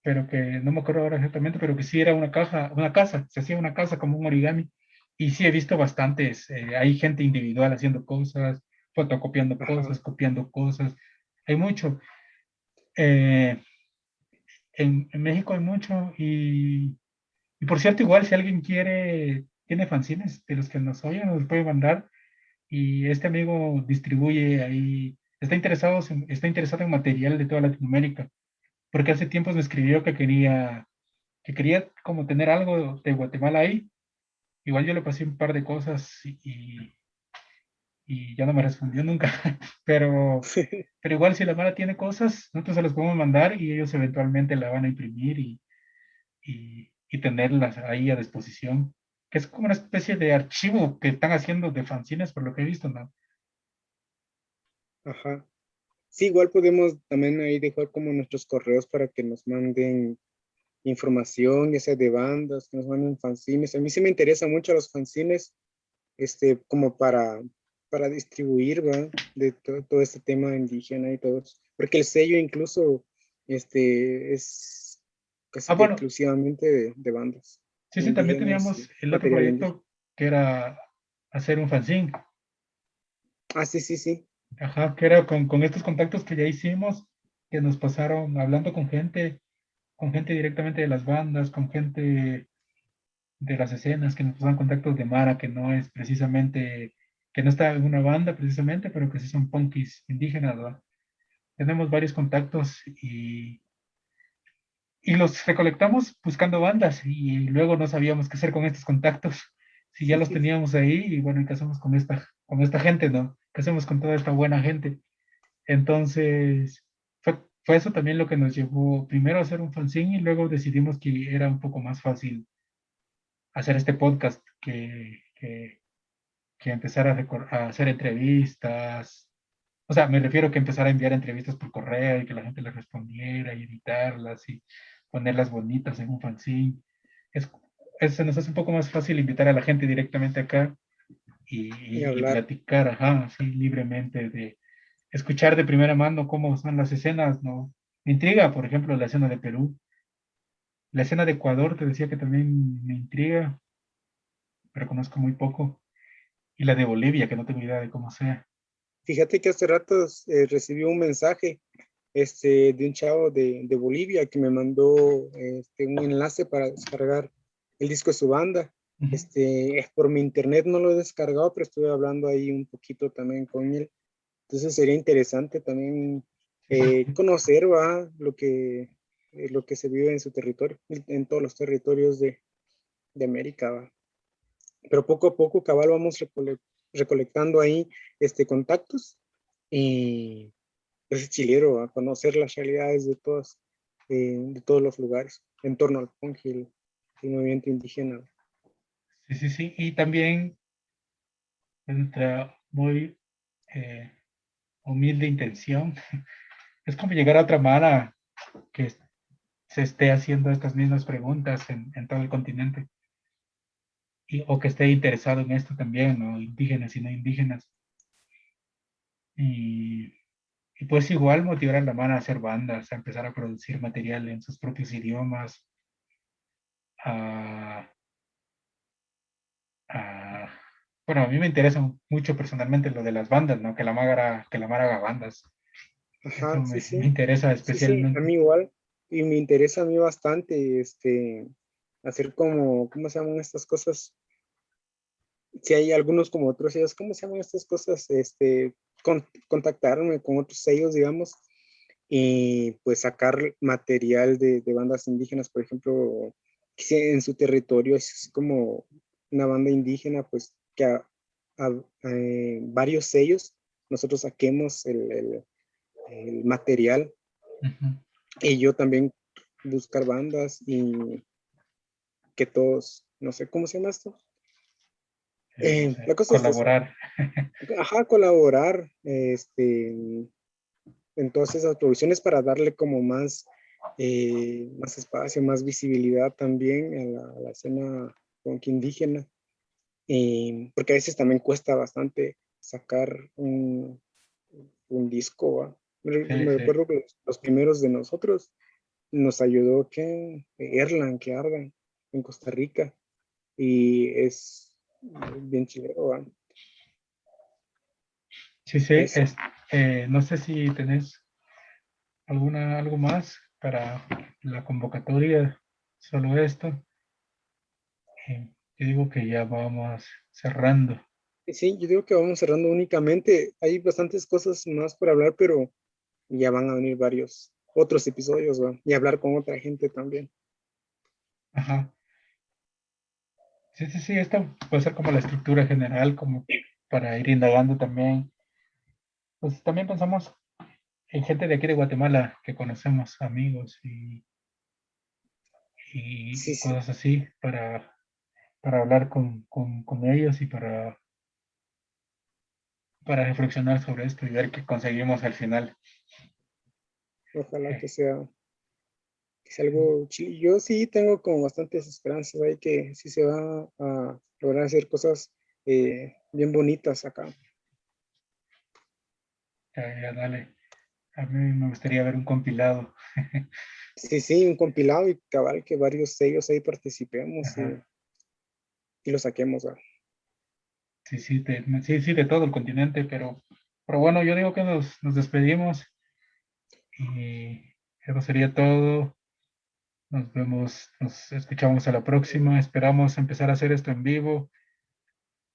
S1: pero que no me acuerdo ahora exactamente, pero que sí era una casa, se hacía una casa como un origami. Y sí he visto bastantes, hay gente individual haciendo cosas, fotocopiando
S2: Ajá,
S1: cosas, copiando cosas, hay mucho. Eh, en México hay mucho y por cierto, igual si alguien quiere, tiene fanzines de los que nos oyen, nos puede mandar y este amigo distribuye ahí, está interesado en material de toda Latinoamérica, porque hace tiempos me escribió que quería como tener algo de Guatemala ahí. Igual yo le pasé un par de cosas y ya no me respondió nunca, pero igual si la Mara tiene cosas, nosotros se las podemos mandar y ellos eventualmente la van a imprimir y tenerlas ahí a disposición, que es como una especie de archivo que están haciendo de fanzines, por lo que he visto, ¿no?
S2: ajá. Sí, igual podemos también ahí dejar como nuestros correos para que nos manden información, ya sea de bandas, que nos manden fanzines. A mí sí me interesan mucho los fanzines, como para distribuir, ¿va? De todo este tema indígena y todo eso. Porque el sello incluso, es casi
S1: Ah,
S2: que
S1: bueno,
S2: exclusivamente de bandas
S1: sí, sí, también
S2: indígenas
S1: teníamos
S2: y
S1: el otro
S2: material indígena.
S1: proyecto que era hacer un fanzine,
S2: Ah, sí, sí, sí.
S1: ajá, que era con estos contactos que ya hicimos, que nos pasaron hablando con gente directamente de las bandas, con gente de las escenas, que nos pasan contactos de Mara, que no es precisamente, que no está en una banda precisamente, pero que sí son punkis indígenas, ¿verdad? Tenemos varios contactos y los recolectamos buscando bandas y luego no sabíamos qué hacer con estos contactos. Si ya los teníamos ahí y bueno, ¿y qué hacemos con esta gente, no? ¿Qué hacemos con toda esta buena gente? Entonces, fue eso también lo que nos llevó primero a hacer un fanzine y luego decidimos que era un poco más fácil hacer este podcast que empezar a hacer entrevistas. O sea, me refiero que empezar a enviar entrevistas por correo y que la gente les respondiera y editarlas y ponerlas bonitas en un fanzine. Es, se nos hace un poco más fácil invitar a la gente directamente acá
S2: Y
S1: y
S2: hablar.
S1: platicar, ajá, así libremente, de escuchar de primera mano cómo son las escenas, ¿no? Me intriga, por ejemplo, la escena de Perú. La escena de Ecuador, te decía que también me intriga, pero conozco muy poco. Y la de Bolivia, que no tengo idea de cómo sea.
S2: Fíjate que hace rato recibí un mensaje de un chavo de Bolivia que me mandó un enlace para descargar el disco de su banda.
S1: Ujú.
S2: Por mi internet no lo he descargado, pero estuve hablando ahí un poquito también con él. Entonces sería interesante también
S1: Sí, sí.
S2: conocer, ¿va? Lo que se vive en su territorio, en todos los territorios de América, ¿va? Pero poco a poco, cabal, vamos recolectando ahí contactos y es chilero a conocer las realidades de todos los lugares en torno al punk y el movimiento indígena.
S1: Sí, sí, sí. Y también nuestra muy eh, humilde intención es como llegar a otra mara que se esté haciendo estas mismas preguntas en todo el continente o que esté interesado en esto también, ¿no? Indígenas y no indígenas. Y, y pues igual motivar a la mara a hacer bandas, a empezar a producir material en sus propios idiomas, a, a- bueno, a mí me interesa mucho personalmente lo de las bandas, ¿no? Que la Mara haga bandas. Eso
S2: Ajá, sí,
S1: me
S2: sí,
S1: interesa
S2: sí, sí, a
S1: especialmente.
S2: mí igual, y me interesa a mí bastante, hacer como, ¿cómo se llaman estas cosas? Si hay algunos como otros sellos, ¿cómo se llaman estas cosas? Contactarme con otros sellos, digamos, y pues sacar material de bandas indígenas, por ejemplo, si en su territorio es como una banda indígena, pues que varios sellos nosotros saquemos el material
S1: Ujú.
S2: y yo también buscar bandas y que todos, no sé cómo se llama esto.
S1: No
S2: La
S1: sé,
S2: cosa es esa,
S1: colaborar.
S2: ajá, colaborar en todas esas producciones para darle como más espacio, más visibilidad también a la escena punk indígena, porque a veces también cuesta bastante sacar un disco, ¿va?
S1: Sí,
S2: Me
S1: sí,
S2: recuerdo que los primeros de nosotros nos ayudó que Erlan, que Ardan, en Costa Rica, y es bien chileno, ¿va?
S1: sí, sí,
S2: Eso.
S1: no sé si tenés algo más para la convocatoria, solo esto. Yo digo que ya vamos cerrando.
S2: Y sí, yo digo que vamos cerrando únicamente. Hay bastantes cosas más por hablar, pero ya van a venir varios otros episodios, ¿va? Y hablar con otra gente también.
S1: Ajá. Sí, sí, sí, esta puede ser como la estructura general, como para ir indagando también. Pues también pensamos en gente de aquí de Guatemala que conocemos, amigos
S2: Sí,
S1: y
S2: sí.
S1: cosas así, para hablar con ellos y para reflexionar sobre esto y ver qué conseguimos al final.
S2: Ojalá
S1: Eh,
S2: que sea algo chido. Yo sí tengo como bastantes esperanzas ahí que sí se va a lograr hacer cosas bien bonitas acá.
S1: ya dale. A mí me gustaría ver un compilado.
S2: Sí, sí, un compilado y cabal que varios sellos ahí participemos
S1: Ajá.
S2: y lo saquemos. ¿Va?
S1: Sí, sí, sí, sí, de todo el continente, pero bueno, yo digo que nos despedimos y eso sería todo. Nos vemos, nos escuchamos a la próxima. Esperamos empezar a hacer esto en vivo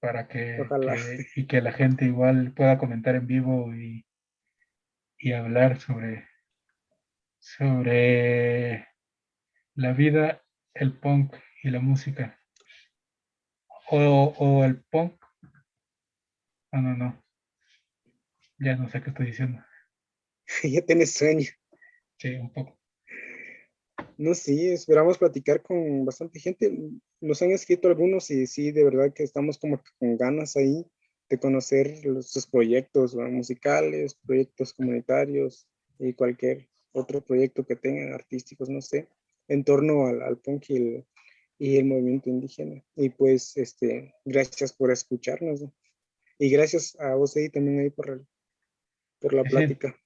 S1: para
S2: Ojalá.
S1: y que la gente igual pueda comentar en vivo y hablar sobre la vida, el punk y la música. O el punk. No, no, no. Ya no sé qué estoy diciendo.
S2: Ya tienes sueño.
S1: Sí, un poco.
S2: No, sí, esperamos platicar con bastante gente. Nos han escrito algunos y sí, de verdad que estamos como que con ganas ahí de conocer sus proyectos, ¿va? Musicales, proyectos comunitarios y cualquier otro proyecto que tengan, artísticos, no sé, en torno al punk y el movimiento indígena. Y pues, gracias por escucharnos, ¿no? Y gracias a vos ahí también ahí por la
S1: Sí, sí.
S2: plática.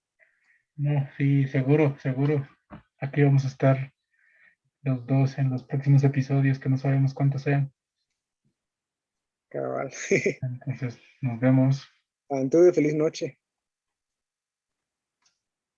S1: No, sí, seguro, seguro. Aquí vamos a estar los dos en los próximos episodios que no sabemos cuántos sean.
S2: Cabal.
S1: Entonces, nos vemos.
S2: Entonces, feliz noche.